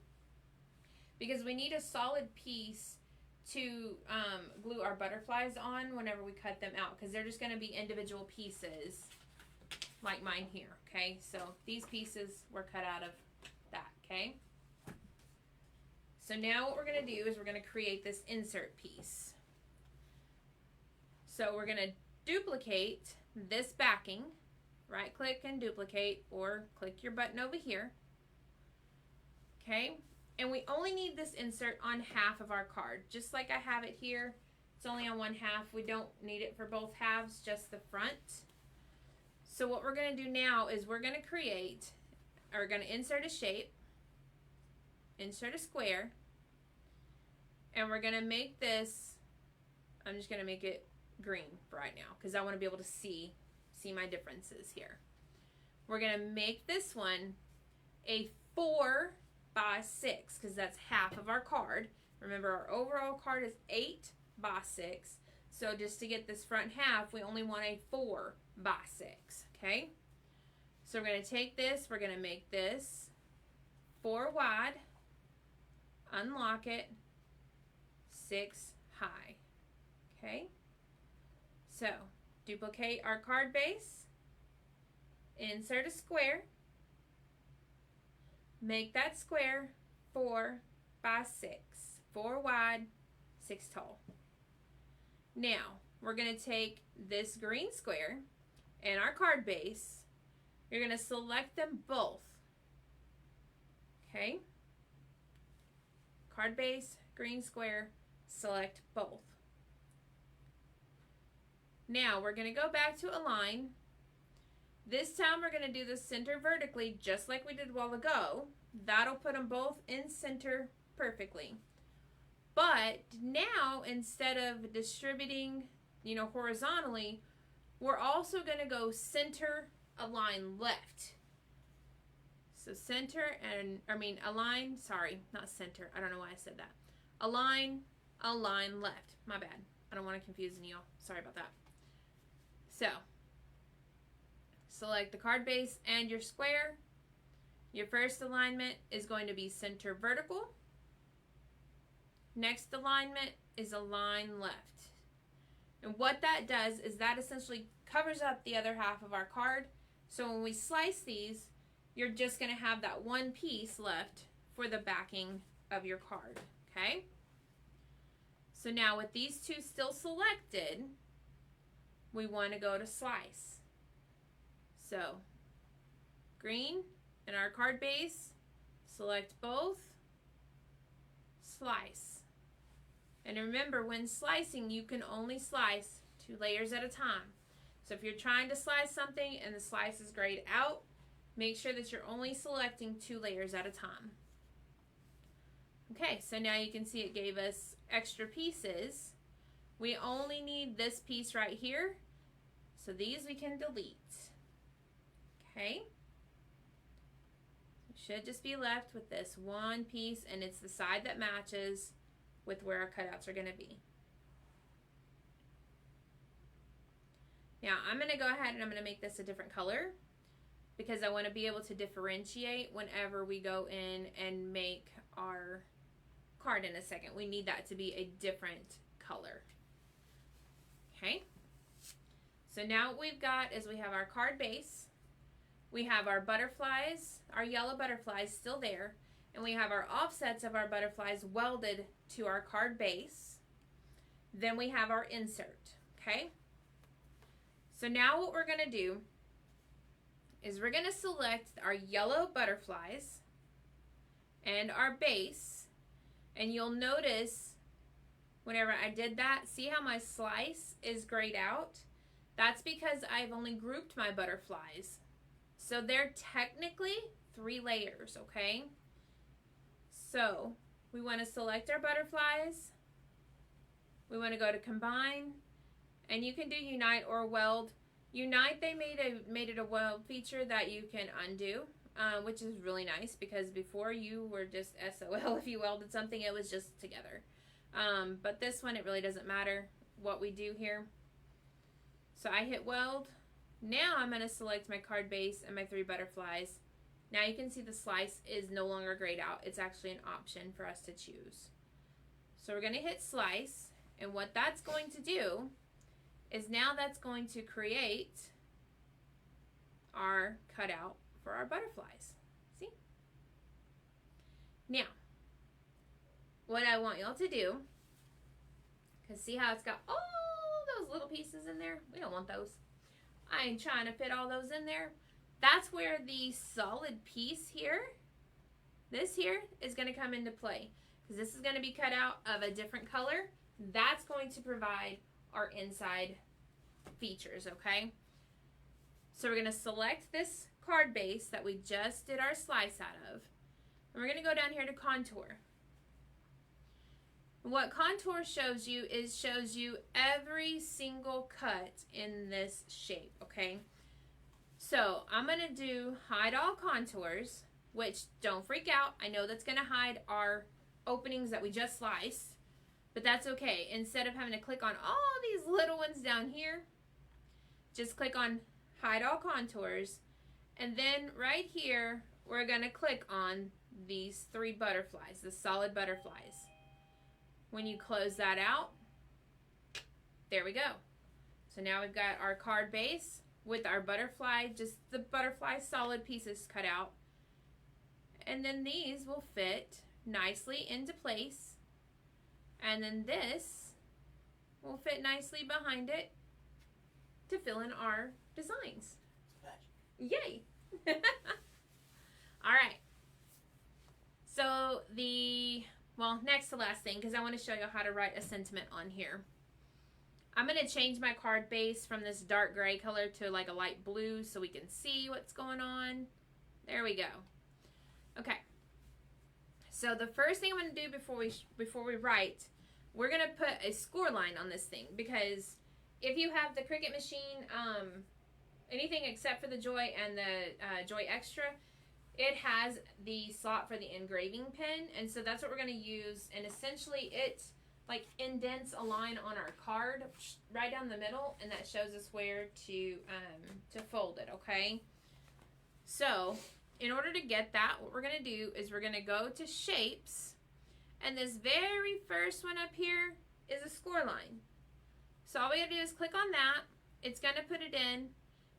because we need a solid piece to glue our butterflies on whenever we cut them out because they're just going to be individual pieces like mine here, okay? So these pieces were cut out of that, okay? So now what we're going to do is we're going to create this insert piece. So we're going to duplicate this backing, right click and duplicate, or click your button over here, okay? And we only need this insert on half of our card, just like I have it here. It's only on one half. We don't need it for both halves, just the front. So what we're going to do now is we're going to insert a shape, insert a square, and we're going to make this, I'm just going to make it green for right now because I want to be able to see my differences here. We're going to make this one a 4 by 6 because that's half of our card. Remember, our overall card is 8 by 6. So just to get this front half, we only want a 4 by 6, okay? So we're going to take this, we're going to make this 4 wide, unlock it, 6 high, okay? So, duplicate our card base, insert a square, make that square 4 by 6, 4 wide, 6 tall. Now, we're going to take this green square and our card base, you're going to select them both, okay? Card base, green square, select both. Now we're going to go back to align. This time we're going to do the center vertically just like we did a while ago. That'll put them both in center perfectly. But now instead of distributing, horizontally, we're also going to go center, align left. So align, sorry, not center. I don't know why I said that. Align left. My bad. I don't want to confuse y'all. Sorry about that. So, select the card base and your square. Your first alignment is going to be center vertical. Next alignment is align left. And what that does is that essentially covers up the other half of our card. So when we slice these, you're just going to have that one piece left for the backing of your card, okay? So now with these two still selected, we want to go to slice. So, green and our card base, select both, slice. And remember, when slicing, you can only slice 2 layers at a time. So if you're trying to slice something and the slice is grayed out, make sure that you're only selecting 2 layers at a time. Okay, so now you can see it gave us extra pieces. We only need this piece right here, so these we can delete. Okay, we should just be left with this one piece, and it's the side that matches with where our cutouts are going to be. Now I'm going to go ahead and I'm going to make this a different color because I want to be able to differentiate whenever we go in and make our card in a second. We need that to be a different color. Okay, so now what we've got is we have our card base, we have our butterflies, our yellow butterflies still there, and we have our offsets of our butterflies welded to our card base. Then we have our insert, okay? So now what we're gonna do is we're gonna select our yellow butterflies and our base, and you'll notice whenever I did that, see how my slice is grayed out? That's because I've only grouped my butterflies. So they're technically 3 layers, okay? So we want to select our butterflies. We want to go to combine, and you can do unite or weld. Unite, they made it a weld feature that you can undo, which is really nice because before you were just SOL if you welded something, it was just together. But this one, it really doesn't matter what we do here. So I hit weld. Now I'm going to select my card base and my 3 butterflies. Now you can see the slice is no longer grayed out. It's actually an option for us to choose. So we're going to hit slice, and what that's going to do is now that's going to create our cutout for our butterflies. See? Now, what I want y'all to do, because see how it's got all those little pieces in there? We don't want those. I ain't trying to fit all those in there. That's where the solid piece here, this here, is going to come into play. Because this is going to be cut out of a different color. That's going to provide our inside features, okay? So we're going to select this card base that we just did our slice out of. And we're going to go down here to contour. What contour shows you is shows you every single cut in this shape, okay? So I'm going to do hide all contours, which don't freak out. I know that's going to hide our openings that we just sliced, but that's okay. Instead of having to click on all these little ones down here, just click on hide all contours, and then right here, we're going to click on these 3 butterflies, the solid butterflies. When you close that out, there we go. So now we've got our card base with our butterfly, just the butterfly solid pieces cut out. And then these will fit nicely into place. And then this will fit nicely behind it to fill in our designs. Yay! All right. So next to last thing, because I want to show you how to write a sentiment on here. I'm going to change my card base from this dark gray color to like a light blue so we can see what's going on. There we go. Okay. So the first thing I'm going to do before we write, we're going to put a score line on this thing, because if you have the Cricut machine, anything except for the Joy and the Joy Extra, it has the slot for the engraving pen, and so that's what we're going to use, and essentially it like indents a line on our card right down the middle, and that shows us where to fold it, okay? So, in order to get that, what we're going to do is we're going to go to shapes, and this very first one up here is a score line. So all we got to do is click on that. It's going to put it in.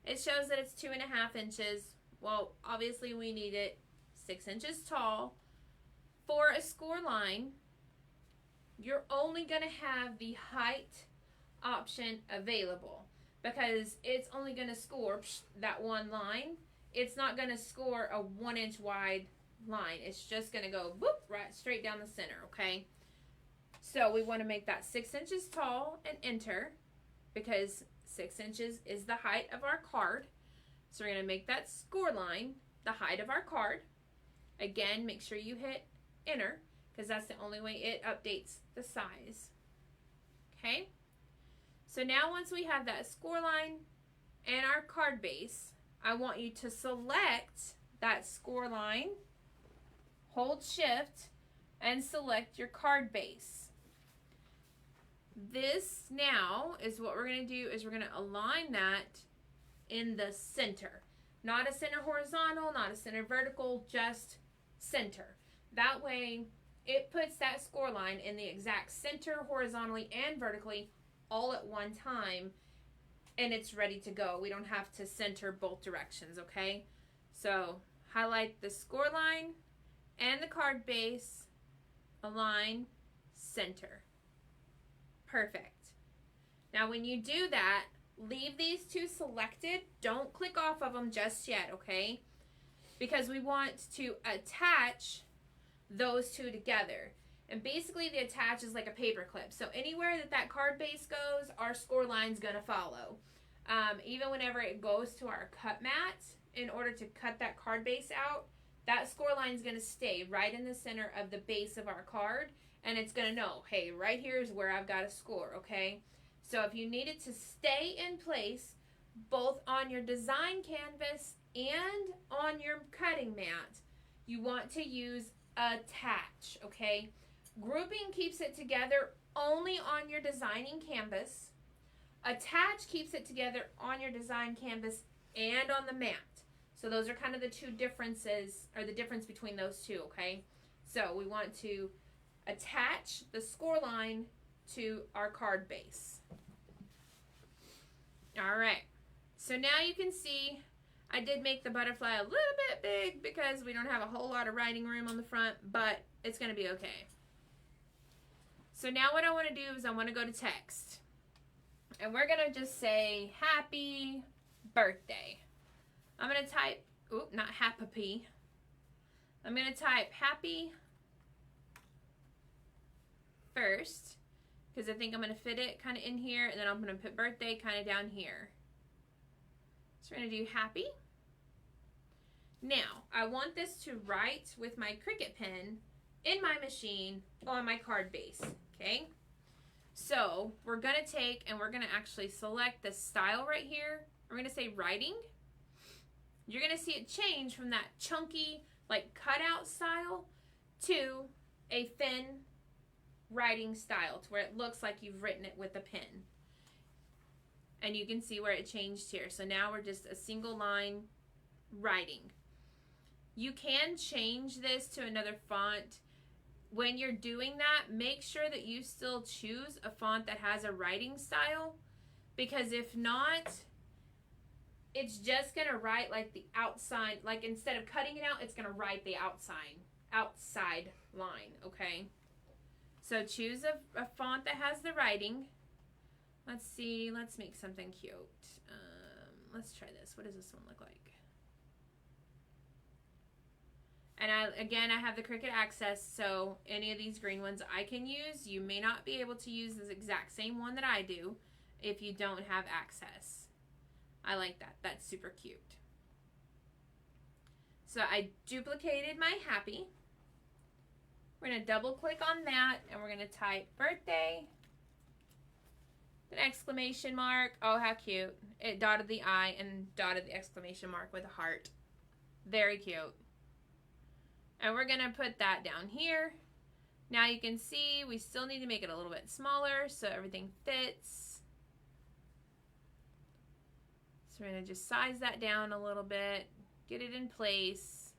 It shows that it's 2.5 inches. Well, obviously we need it 6 inches tall. For a score line, you're only going to have the height option available because it's only going to score that one line. It's not going to score a 1 inch wide line. It's just going to go whoop, right straight down the center, okay? So we want to make that 6 inches tall and enter because 6 inches is the height of our card. So we're going to make that score line the height of our card. Again, make sure you hit enter because that's the only way it updates the size. Okay? So now once we have that score line and our card base, I want you to select that score line, hold shift, and select your card base. This now is what we're going to do is we're going to align that in the center. Not a center horizontal, not a center vertical, just center. That way it puts that score line in the exact center horizontally and vertically all at one time, and it's ready to go. We don't have to center both directions, okay? So highlight the score line and the card base, align, center. Perfect. Now when you do that, leave these two selected. Don't click off of them just yet, okay? Because we want to attach those two together. And basically the attach is like a paper clip. So anywhere that card base goes, our score line's going to follow. Even whenever it goes to our cut mat, in order to cut that card base out, that score line's going to stay right in the center of the base of our card. And it's going to know, hey, right here is where I've got to score, okay? So if you need it to stay in place, both on your design canvas and on your cutting mat, you want to use attach, okay? Grouping keeps it together only on your designing canvas. Attach keeps it together on your design canvas and on the mat. So those are kind of the two differences, or the difference between those two, okay? So we want to attach the score line to our card base. All right. So now you can see I did make the butterfly a little bit big because we don't have a whole lot of writing room on the front, but it's going to be okay. So now what I want to do is I want to go to text. And we're going to just say happy birthday. I'm going to type, not happy. I'm going to type happy first because I think I'm going to fit it kind of in here, and then I'm going to put birthday kind of down here. So we're going to do happy. Now, I want this to write with my Cricut pen in my machine on my card base, okay? So we're going to take and we're going to actually select the style right here. We're going to say writing. You're going to see it change from that chunky, like cutout style to a thin writing style to where it looks like you've written it with a pen. And you can see where it changed here. So now we're just a single line writing. You can change this to another font. When you're doing that, make sure that you still choose a font that has a writing style, because if not, it's just going to write like the outside, like instead of cutting it out, it's going to write the outside line, okay? So choose a font that has the writing. Let's see, let's make something cute. Let's try this. What does this one look like? And I have the Cricut Access, so any of these green ones I can use. You may not be able to use this exact same one that I do if you don't have access. I like that. That's super cute. So I duplicated my happy. We're going to double click on that, and we're going to type birthday, an exclamation mark. Oh, how cute. It dotted the I and dotted the exclamation mark with a heart. Very cute. And we're going to put that down here. Now you can see we still need to make it a little bit smaller so everything fits. So we're going to just size that down a little bit, get it in place.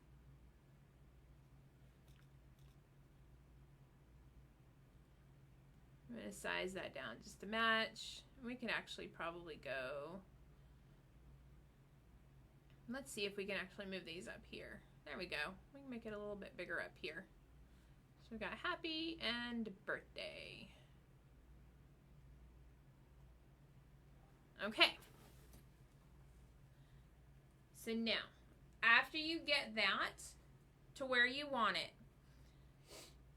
I'm going to size that down just to match. We can actually probably go, let's see if we can actually move these up here. There we go. We can make it a little bit bigger up here. So we got happy and birthday. Okay. So now, after you get that to where you want it,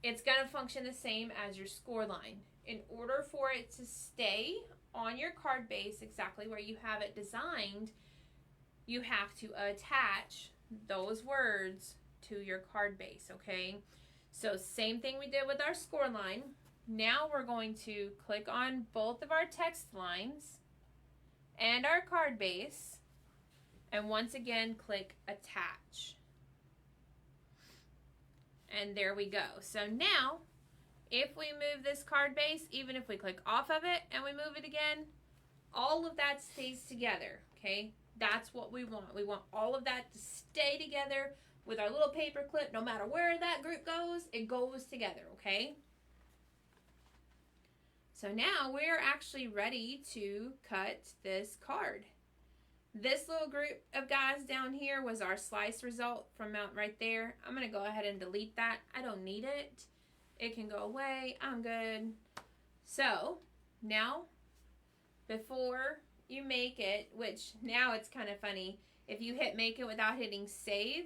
it's going to function the same as your score line. In order for it to stay on your card base exactly where you have it designed, you have to attach those words to your card base, okay? So same thing we did with our score line. Now we're going to click on both of our text lines and our card base, and once again click attach. And there we go. So now if we move this card base, even if we click off of it and we move it again, all of that stays together, okay? That's what we want. We want all of that to stay together with our little paper clip. No matter where that group goes, it goes together, okay? So now we're actually ready to cut this card. This little group of guys down here was our slice result from out right there. I'm going to go ahead and delete that. I don't need it. It can go away. I'm good. So now, before you make it, which now it's kind of funny, if you hit make it without hitting save,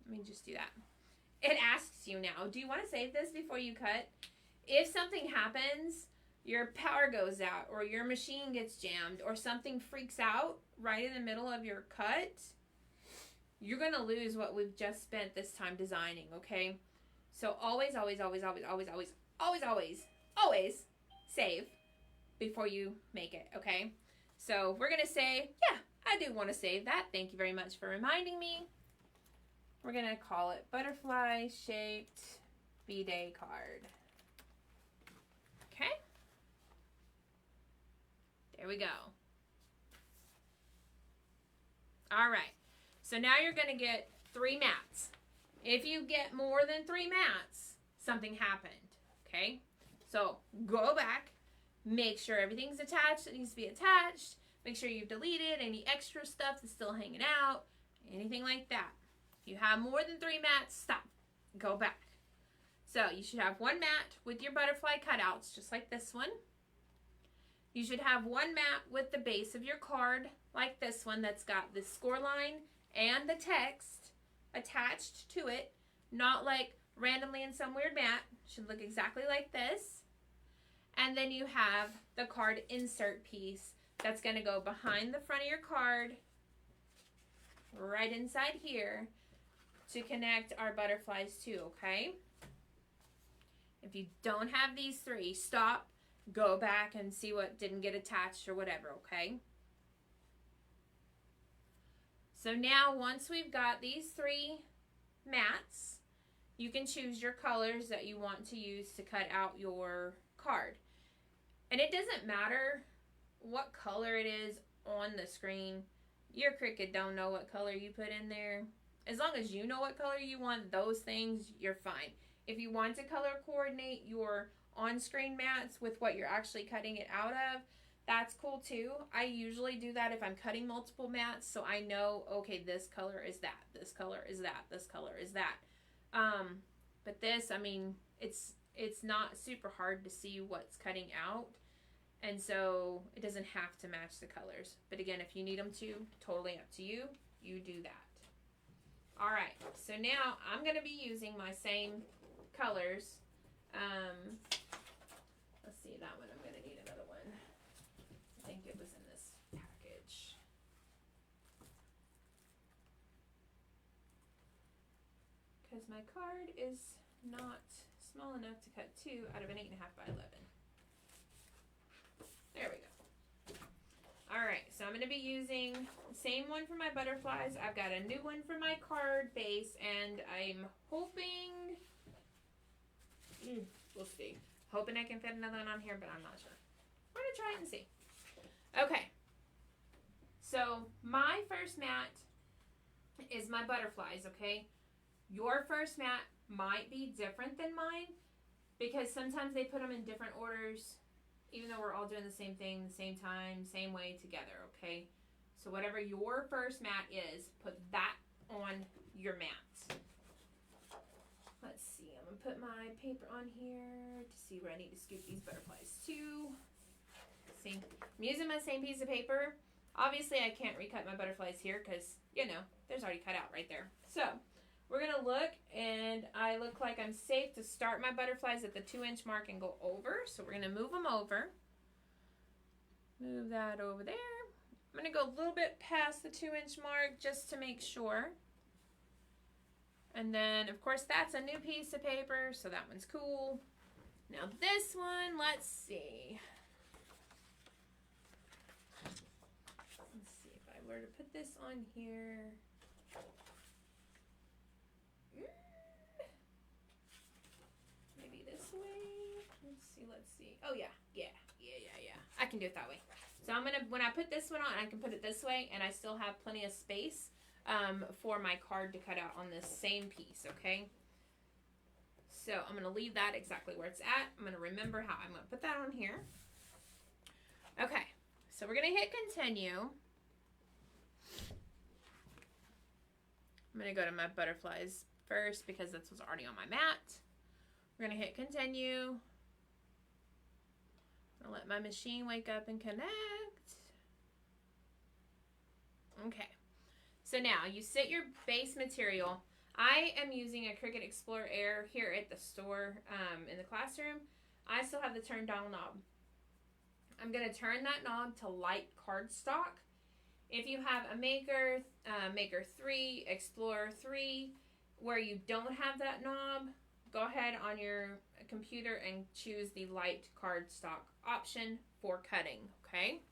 let me just do that. It asks you now, do you want to save this before you cut? If something happens, your power goes out or your machine gets jammed or something freaks out right in the middle of your cut, you're going to lose what we've just spent this time designing, okay? So always, always, always, always, always, always, always, always, always save before you make it, okay? So we're going to say, yeah, I do want to save that. Thank you very much for reminding me. We're going to call it butterfly shaped B-Day card. Okay? There we go. All right. So now you're going to get 3 mats. If you get more than 3 mats, something happened. Okay? So go back. Make sure everything's attached that needs to be attached. Make sure you've deleted any extra stuff that's still hanging out. Anything like that. If you have more than 3 mats, stop. Go back. So you should have 1 mat with your butterfly cutouts, just like this one. You should have 1 mat with the base of your card, like this one that's got the score line and the text attached to it, not like randomly in some weird mat. Should look exactly like this. And then you have the card insert piece that's going to go behind the front of your card, right inside here, to connect our butterflies to, okay? If you don't have these 3, stop, go back and see what didn't get attached or whatever, okay? So now once we've got these 3 mats, you can choose your colors that you want to use to cut out your card. And it doesn't matter what color it is on the screen. Your Cricut don't know what color you put in there. As long as you know what color you want those things, you're fine. If you want to color coordinate your on-screen mats with what you're actually cutting it out of, that's cool too. I usually do that if I'm cutting multiple mats, so I know, okay, this color is that, this color is that, this color is that. But this, I mean, it's not super hard to see what's cutting out, and so it doesn't have to match the colors. But again, if you need them to, totally up to you. You do that. All right, so now I'm going to be using my same colors. Let's see, that one I'm going to need another one. I think it was in this package. Because my card is not small enough to cut 2 out of an 8.5 by 11. There we go. Alright, so I'm going to be using the same one for my butterflies. I've got a new one for my card base, and I'm hoping We'll see. Hoping I can fit another one on here, but I'm not sure. We're gonna try it and see. Okay. So my first mat is my butterflies, okay? Your first mat might be different than mine because sometimes they put them in different orders, even though we're all doing the same thing, the same time, same way together, okay? So whatever your first mat is, put that on your mat. Let's see, I'm gonna put my paper on here to see where I need to scoop these butterflies to. See, I'm using my same piece of paper. Obviously, I can't recut my butterflies here because, you know, there's already cut out right there. So, we're going to look, and I look like I'm safe to start my butterflies at the 2-inch mark and go over. So, we're going to move them over. Move that over there. I'm going to go a little bit past the 2-inch mark just to make sure. And then, of course, that's a new piece of paper, so that one's cool. Now, this one, let's see. Where to put this on here. Maybe this way. Let's see. Oh yeah. I can do it that way. So I'm gonna, when I put this one on, I can put it this way and I still have plenty of space for my card to cut out on this same piece, okay? So I'm gonna leave that exactly where it's at. I'm gonna remember how I'm gonna put that on here. Okay, so we're gonna hit continue. I'm going to go to my butterflies first because that's what's already on my mat. We're going to hit continue. I'll let my machine wake up and connect. Okay. So now you set your base material. I am using a Cricut Explore Air here at the store in the classroom. I still have the turn down knob. I'm going to turn that knob to light cardstock. If you have a Maker 3, Explorer 3, where you don't have that knob, go ahead on your computer and choose the light cardstock option for cutting, okay?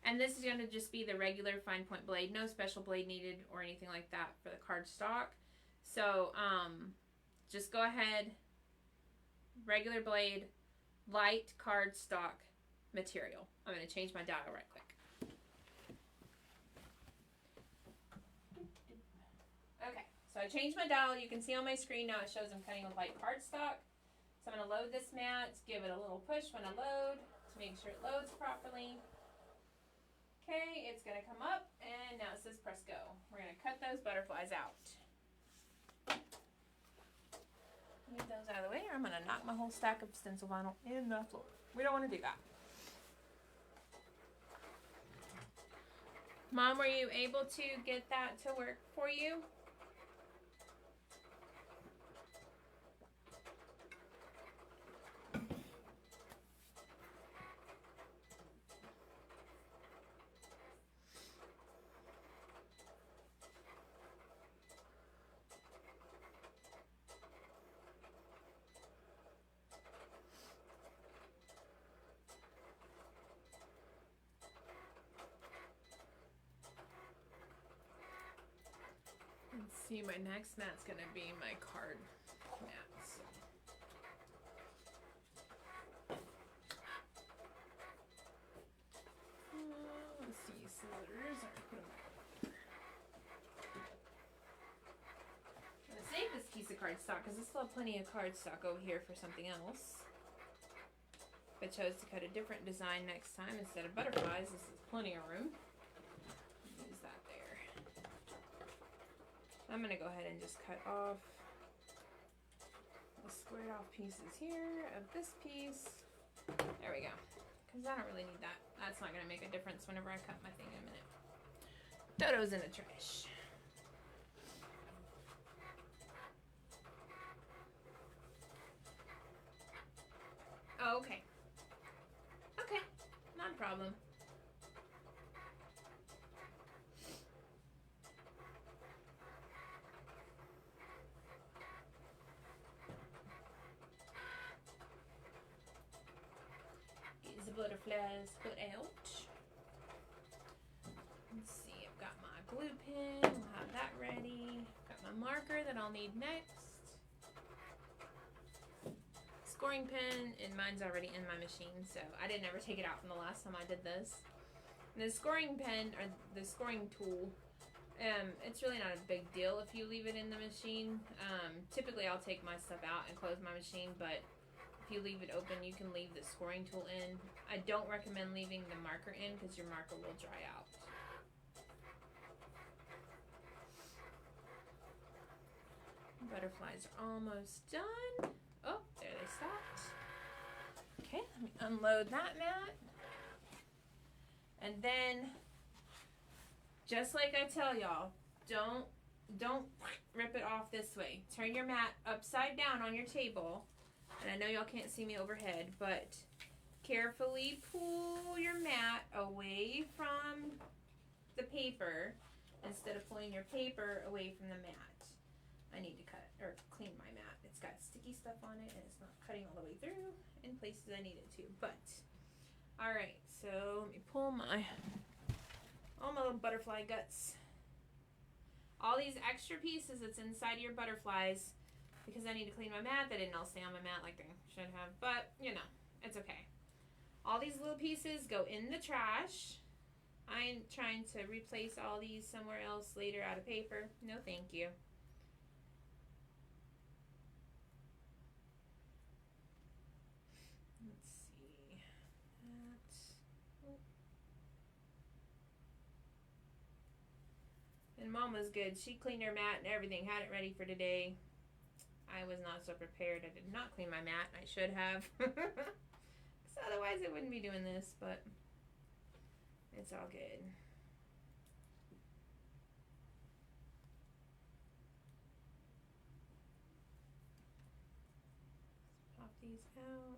And this is going to just be the regular fine point blade, no special blade needed or anything like that for the cardstock. So just go ahead, regular blade, light cardstock material. I'm going to change my dial right quick. Okay, so I changed my dial. You can see on my screen now it shows I'm cutting with light cardstock. So I'm going to load this mat, give it a little push when I load to make sure it loads properly. Okay, it's going to come up and now it says press go. We're going to cut those butterflies out. Move those out of the way or I'm going to knock my whole stack of stencil vinyl in the floor. We don't want to do that. Mom, were you able to get that to work for you? See, my next mat's gonna be my card mats. Let's see, scissors. I'm gonna save this piece of cardstock because I still have plenty of cardstock over here for something else. If I chose to cut a different design next time instead of butterflies, this is plenty of room. I'm going to go ahead and just cut off the squared off pieces here of this piece. There we go. Because I don't really need that. That's not going to make a difference whenever I cut my thing in a minute. Dodo's in the trash. Oh, okay. Okay. Not a problem. Butterflies put out. Let's see, I've got my glue pen, we'll have that ready. Got my marker that I'll need next. This scoring pen, and mine's already in my machine, so I didn't ever take it out from the last time I did this. And the scoring pen, or the scoring tool, it's really not a big deal if you leave it in the machine. Typically I'll take my stuff out and close my machine, but if you leave it open, you can leave the scoring tool in. I don't recommend leaving the marker in because your marker will dry out. Butterflies are almost done. Oh, there they stopped. Okay, let me unload that mat. And then, just like I tell y'all, don't rip it off this way. Turn your mat upside down on your table. And I know y'all can't see me overhead, but carefully pull your mat away from the paper instead of pulling your paper away from the mat. I need to cut or clean my mat. It's got sticky stuff on it and it's not cutting all the way through in places I need it to. But alright, so let me pull all my little butterfly guts. All these extra pieces that's inside of your butterflies, because I need to clean my mat, they didn't all stay on my mat like they should have, but you know, it's okay. All these little pieces go in the trash. I ain't trying to replace all these somewhere else later out of paper. No thank you. And Mom was good. She cleaned her mat and everything, had it ready for today. I was not so prepared. I did not clean my mat. I should have. Because otherwise I wouldn't be doing this, but it's all good. Let's pop these out.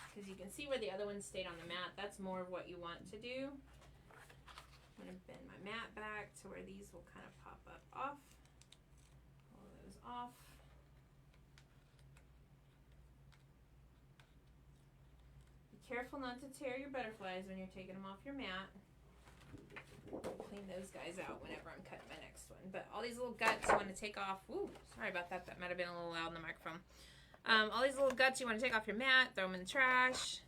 Because you can see where the other ones stayed on the mat. That's more of what you want to do. I'm going to bend my mat back to where these will kind of pop up off. Pull those off. Be careful not to tear your butterflies when you're taking them off your mat. Clean those guys out whenever I'm cutting my next one. But all these little guts you want to take off. Ooh, sorry about that. That might have been a little loud in the microphone. All these little guts you want to take off your mat, throw them in the trash.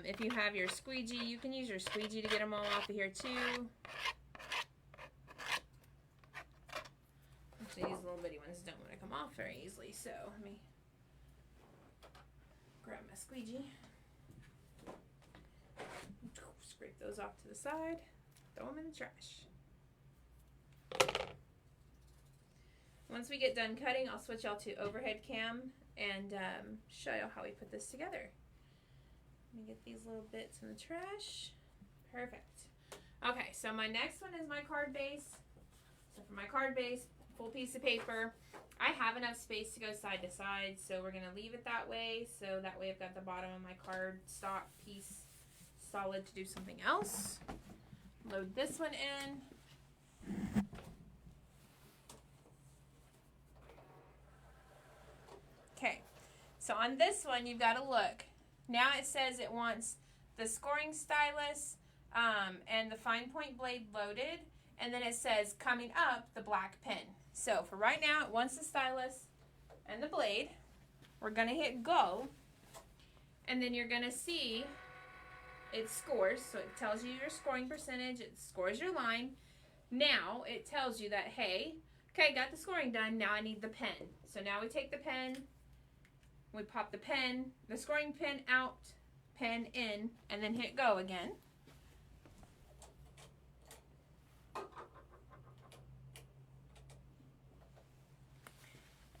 If you have your squeegee, you can use your squeegee to get them all off of here too. Actually, these little bitty ones don't want to come off very easily, so let me grab my squeegee. Scrape those off to the side, throw them in the trash. Once we get done cutting, I'll switch y'all to overhead cam and show y'all how we put this together. Let me get these little bits in the trash. Perfect. Okay, so my next one is my card base. So for my card base, full piece of paper. I have enough space to go side to side, so we're going to leave it that way. So that way I've got the bottom of my card stock piece solid to do something else. Load this one in. Okay, so on this one, you've got to look. Now it says it wants the scoring stylus and the fine point blade loaded, and then it says coming up the black pen. So for right now, it wants the stylus and the blade. We're going to hit go, and then you're going to see it scores. So it tells you your scoring percentage. It scores your line. Now it tells you that, hey, okay, got the scoring done. Now I need the pen. So now we take the pen. We pop the pen, the scoring pen out, pen in, and then hit go again.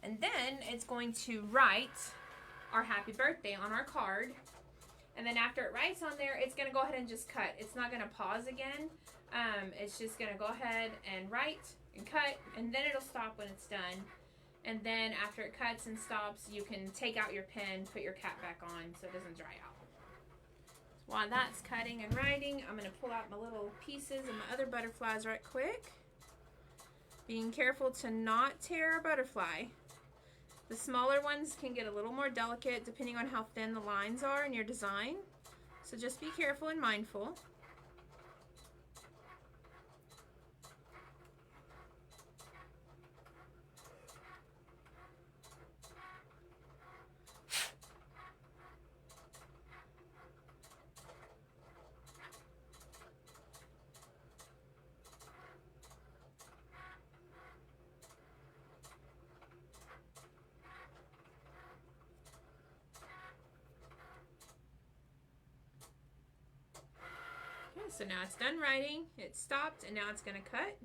And then it's going to write our happy birthday on our card. And then after it writes on there, it's going to go ahead and just cut. It's not going to pause again. It's just going to go ahead and write and cut, and then it'll stop when it's done. And then after it cuts and stops, you can take out your pen, put your cap back on so it doesn't dry out. While that's cutting and writing, I'm going to pull out my little pieces and my other butterflies right quick. Being careful to not tear a butterfly. The smaller ones can get a little more delicate depending on how thin the lines are in your design. So just be careful and mindful. Okay, so now it's done writing, it stopped, and now it's going to cut.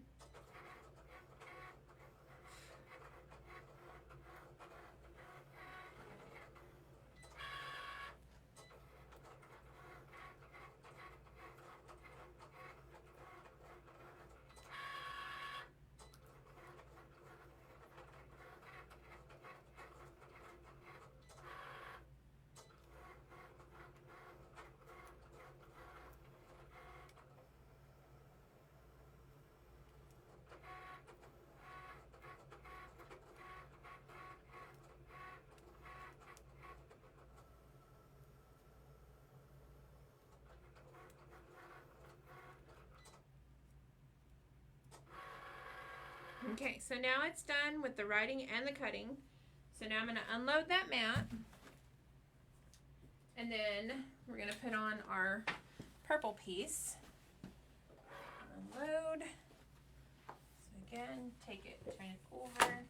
Okay, so now it's done with the writing and the cutting. So now I'm going to unload that mat. And then we're going to put on our purple piece. Unload. So again, take it, turn it over,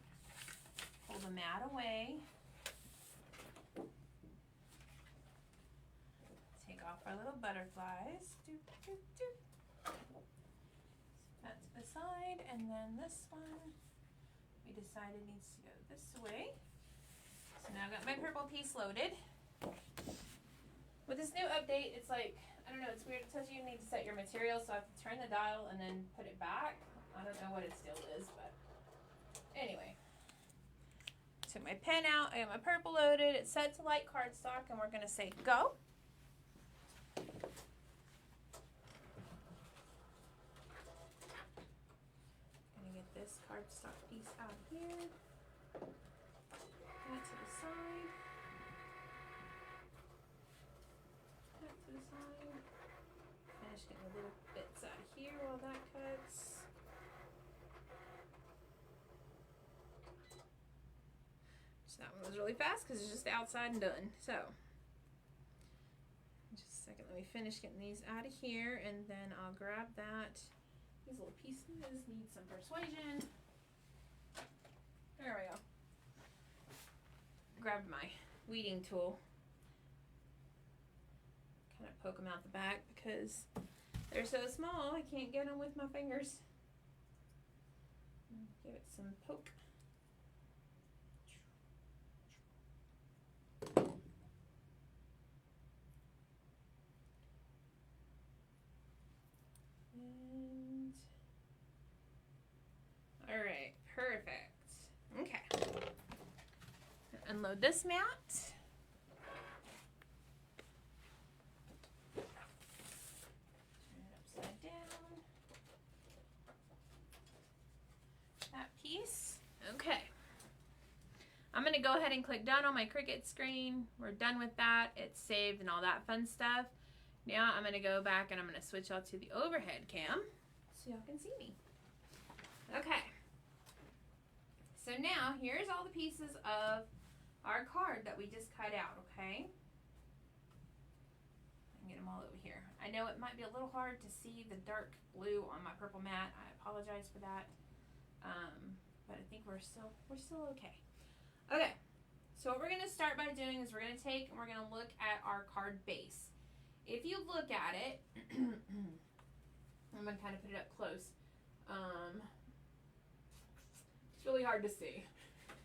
pull the mat away. Take off our little butterflies. Doop, doop, doop. That's the side, and then this one we decided needs to go this way. So now I've got my purple piece loaded. With this new update, it's like, I don't know, it's weird. It tells you need to set your material, so I have to turn the dial and then put it back. I don't know what it still is, but anyway. Took my pen out, I got my purple loaded, it's set to light cardstock, and we're gonna say go. This cardstock piece out here. That to the side. That to the side. Finish getting the little bits out of here while that cuts. So that one was really fast because it's just the outside and done. So, just a second, let me finish getting these out of here, and then I'll grab that. These little pieces need some persuasion. There we go. Grabbed my weeding tool. Kind of poke them out the back because they're so small I can't get them with my fingers. Give it some poke. Alright, perfect. Okay. Unload this mat. Turn it upside down. That piece. Okay. I'm going to go ahead and click done on my Cricut screen. We're done with that. It's saved and all that fun stuff. Now I'm going to go back and I'm going to switch out to the overhead cam so y'all can see me. Okay. So now, here's all the pieces of our card that we just cut out, okay? And get them all over here. I know it might be a little hard to see the dark blue on my purple mat. I apologize for that. But I think we're still okay. Okay, so what we're going to start by doing is we're going to take and we're going to look at our card base. If you look at it, I'm going to kind of put it up close. It's really hard to see.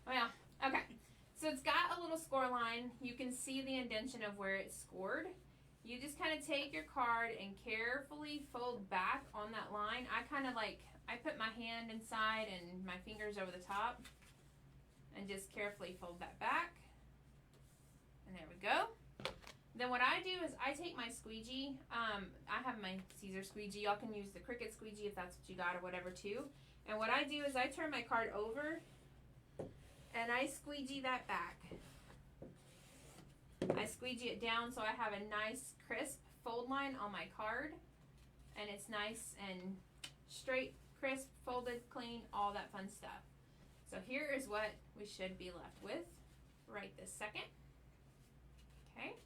Well, okay. So it's got a little score line. You can see the indentation of where it's scored. You just kind of take your card and carefully fold back on that line. I put my hand inside and my fingers over the top and just carefully fold that back. And there we go. Then what I do is I take my squeegee. I have my Caesar squeegee. Y'all can use the Cricut squeegee if that's what you got or whatever too. And what I do is I turn my card over and I squeegee that back. I squeegee it down so I have a nice crisp fold line on my card. And it's nice and straight, crisp, folded, clean, all that fun stuff. So here is what we should be left with right this second. Okay.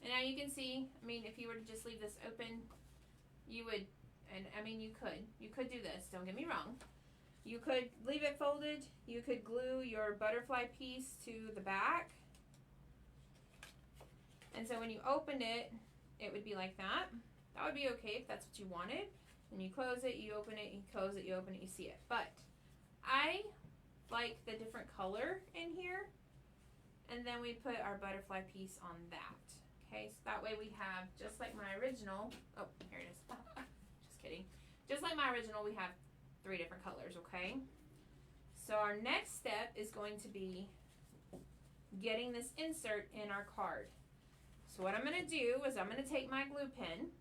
And now you can see, I mean, if you were to just leave this open, you would, and I mean, you could do this, don't get me wrong. You could leave it folded. You could glue your butterfly piece to the back. And so when you opened it, it would be like that. That would be okay if that's what you wanted. And you close it, you open it, you close it, you open it, you see it. But I like the different color in here. And then we put our butterfly piece on that. Okay, so that way we have, just like my original, oh, here it is. Just kidding. Just like my original, we have 3 different colors, okay? So our next step is going to be getting this insert in our card. So what I'm going to do is I'm going to take my glue pen.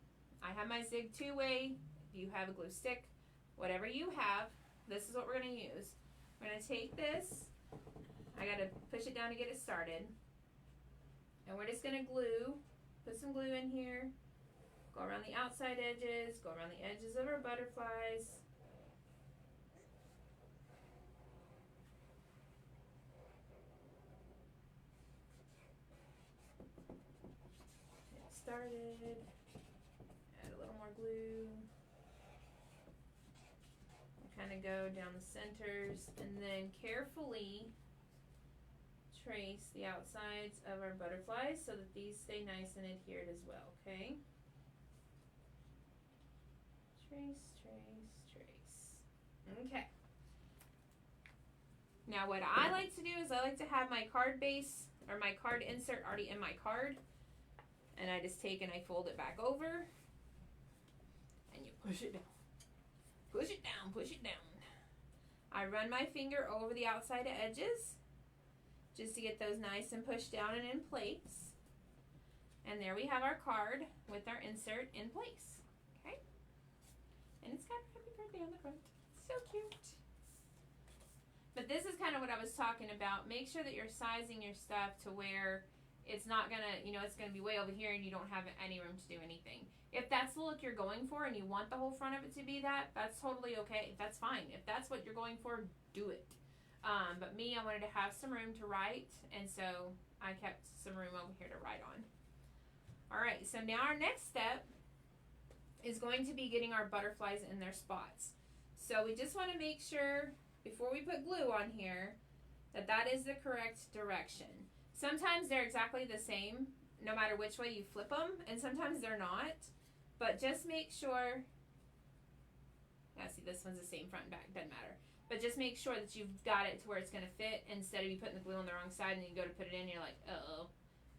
I have my Zig 2-way. If you have a glue stick, whatever you have, this is what we're going to use. We're going to take this. I got to push it down to get it started. And we're just going to glue, put some glue in here, go around the outside edges, go around the edges of our butterflies. Get started, add a little more glue. Kind of go down the centers and then carefully trace the outsides of our butterflies so that these stay nice and adhered as well, okay? Trace, trace, trace. Okay. Now what I like to do is I like to have my card base or my card insert already in my card. And I just take and I fold it back over. And you push it down. Push it down, push it down. I run my finger over the outside edges just to get those nice and pushed down and in place. And there we have our card with our insert in place. Okay? And it's got happy birthday on the front. So cute. But this is kind of what I was talking about. Make sure that you're sizing your stuff to where it's not gonna, it's gonna be way over here and you don't have any room to do anything. If that's the look you're going for and you want the whole front of it to be that, that's totally okay. That's fine. If that's what you're going for, do it. But me, I wanted to have some room to write, and so I kept some room over here to write on. Alright, so now our next step is going to be getting our butterflies in their spots. So we just want to make sure, before we put glue on here, that that is the correct direction. Sometimes they're exactly the same, no matter which way you flip them, and sometimes they're not. But just make sure, see this one's the same front and back, doesn't matter. But just make sure that you've got it to where it's going to fit instead of you putting the glue on the wrong side and then you go to put it in and you're like, uh-oh.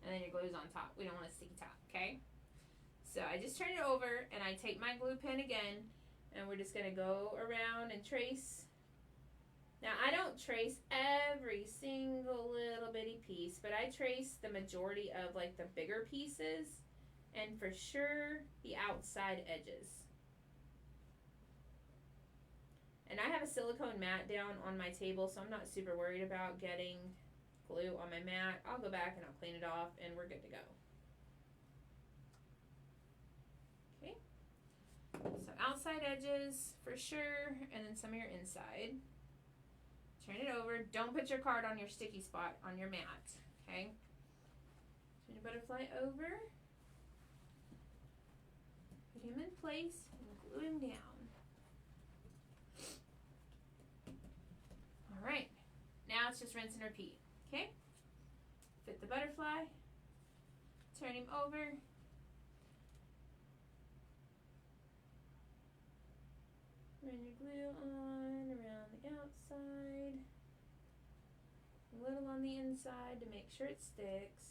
And then your glue's on top. We don't want a sticky top, okay? So I just turn it over and I take my glue pen again and we're just going to go around and trace. Now I don't trace every single little bitty piece, but I trace the majority of like the bigger pieces and for sure the outside edges. And I have a silicone mat down on my table, so I'm not super worried about getting glue on my mat. I'll go back and I'll clean it off and we're good to go. Okay. So outside edges for sure, and then some of your inside. Turn it over. Don't put your card on your sticky spot on your mat. Okay. Turn your butterfly over. Put him in place and glue him down. Alright, now it's just rinse and repeat, okay? Fit the butterfly, turn him over, run your glue on around the outside, a little on the inside to make sure it sticks.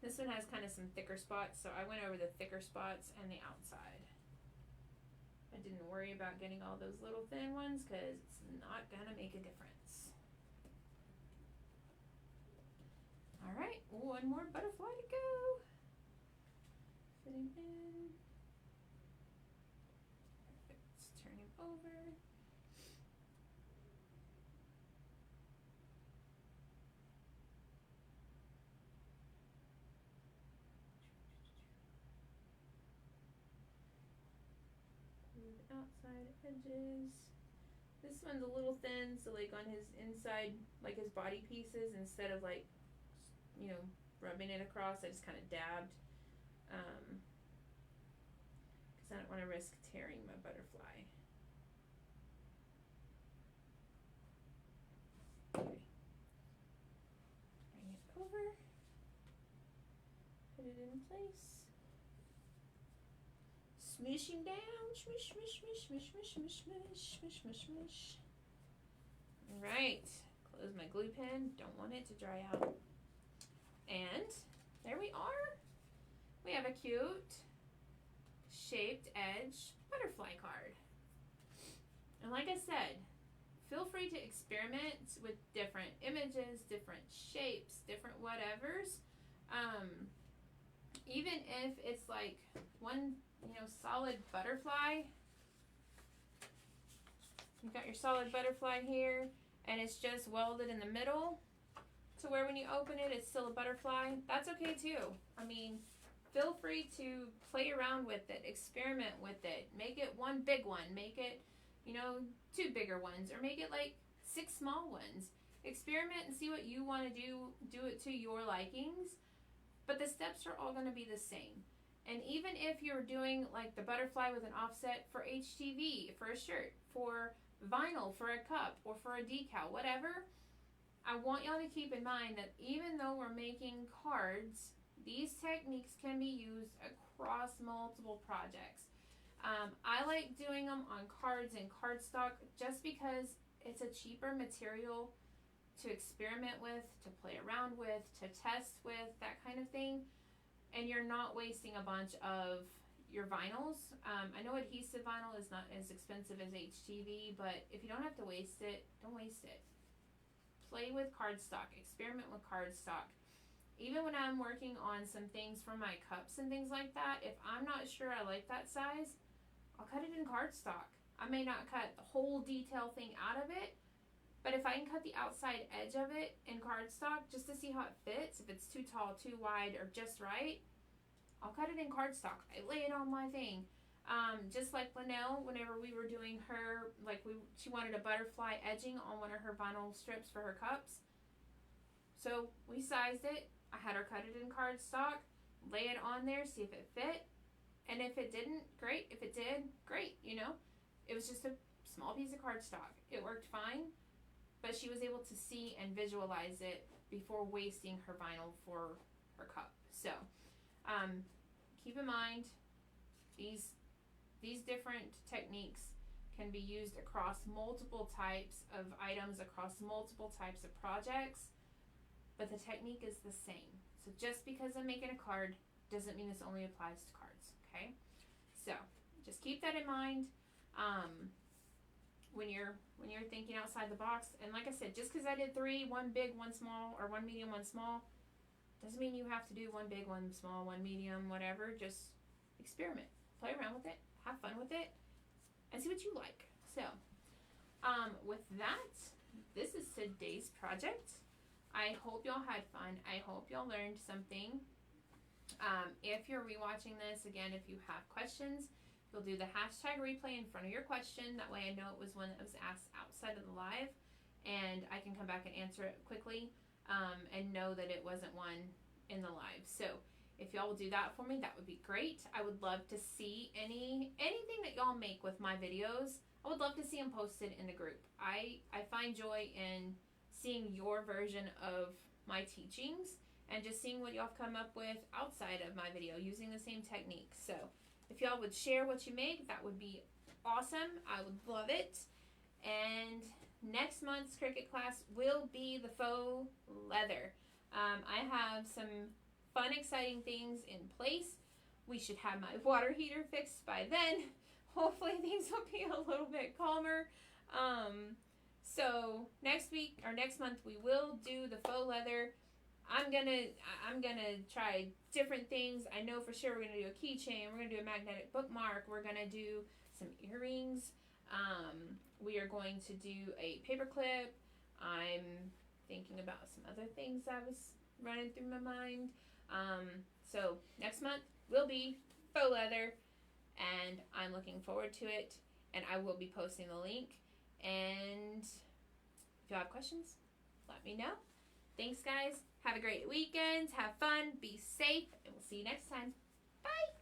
This this one has kind of some thicker spots, so I went over the thicker spots and the outside. I didn't worry about getting all those little thin ones because it's not gonna make a difference. Alright, one more butterfly to go. Fitting in. Perfect. Let's turn him over. Outside edges. This one's a little thin, so like on his inside, like his body pieces, instead of like, you know, rubbing it across, I just kind of dabbed, because I don't want to risk tearing my butterfly. Okay. Bring it over. Put it in place. Smishing down, smish, smish, smish, smish, smish, smish, smish, smish, smish, smish. Alright, close my glue pen, don't want it to dry out. And there we are. We have a cute shaped edge butterfly card. And like I said, feel free to experiment with different images, different shapes, different whatevers. Even if it's like one, you know, solid butterfly. You've got your solid butterfly here, and it's just welded in the middle to where when you open it, it's still a butterfly. That's okay too. I mean, feel free to play around with it, experiment with it, make it one big one, make it, you know, 2 bigger ones, or make it like 6 small ones. Experiment and see what you want to do it to your likings, but the steps are all going to be the same. And even if you're doing like the butterfly with an offset for HTV, for a shirt, for vinyl, for a cup, or for a decal, whatever, I want y'all to keep in mind that even though we're making cards, these techniques can be used across multiple projects. I like doing them on cards and cardstock just because it's a cheaper material to experiment with, to play around with, to test with, that kind of thing. And you're not wasting a bunch of your vinyls. I know adhesive vinyl is not as expensive as HTV, but if you don't have to waste it, don't waste it. Play with cardstock, experiment with cardstock. Even when I'm working on some things for my cups and things like that, if I'm not sure I like that size, I'll cut it in cardstock. I may not cut the whole detail thing out of it, but if I can cut the outside edge of it in cardstock just to see how it fits, if it's too tall, too wide, or just right, I'll cut it in cardstock. I lay it on my thing. Just like Linnell, whenever we were doing her, she wanted a butterfly edging on one of her vinyl strips for her cups. So we sized it. I had her cut it in cardstock, lay it on there, see if it fit. And if it didn't, great. If it did, great, you know. It was just a small piece of cardstock. It worked fine, but she was able to see and visualize it before wasting her vinyl for her cup. So, keep in mind, these different techniques can be used across multiple types of items, across multiple types of projects, but the technique is the same. So just because I'm making a card doesn't mean this only applies to cards, okay? So, just keep that in mind when you're thinking outside the box. And like I said, just because I did 3, one big, one small, or one medium, one small, doesn't mean you have to do one big, one small, one medium, whatever. Just experiment, play around with it, have fun with it, and see what you like. So, with that, this is today's project. I hope y'all had fun. I hope y'all learned something. If you're rewatching this, again, if you have questions, you'll do the hashtag replay in front of your question. That way I know it was one that was asked outside of the live, and I can come back and answer it quickly, and know that it wasn't one in the live. So if y'all will do that for me, that would be great. I would love to see anything that y'all make with my videos. I would love to see them posted in the group. I find joy in seeing your version of my teachings and just seeing what y'all come up with outside of my video using the same technique. So if y'all would share what you make, that would be awesome. I would love it. And next month's Cricut class will be the faux leather. I have some fun, exciting things in place. We should have my water heater fixed by then. Hopefully things will be a little bit calmer. So next week or next month we will do the faux leather. I'm gonna try different things. I know for sure we're gonna do a keychain. We're gonna do a magnetic bookmark. We're gonna do some earrings. We are going to do a paperclip. I'm thinking about some other things that was running through my mind. So next month will be faux leather, and I'm looking forward to it. And I will be posting the link. And if you have questions, let me know. Thanks, guys. Have a great weekend. Have fun. Be safe. And we'll see you next time. Bye.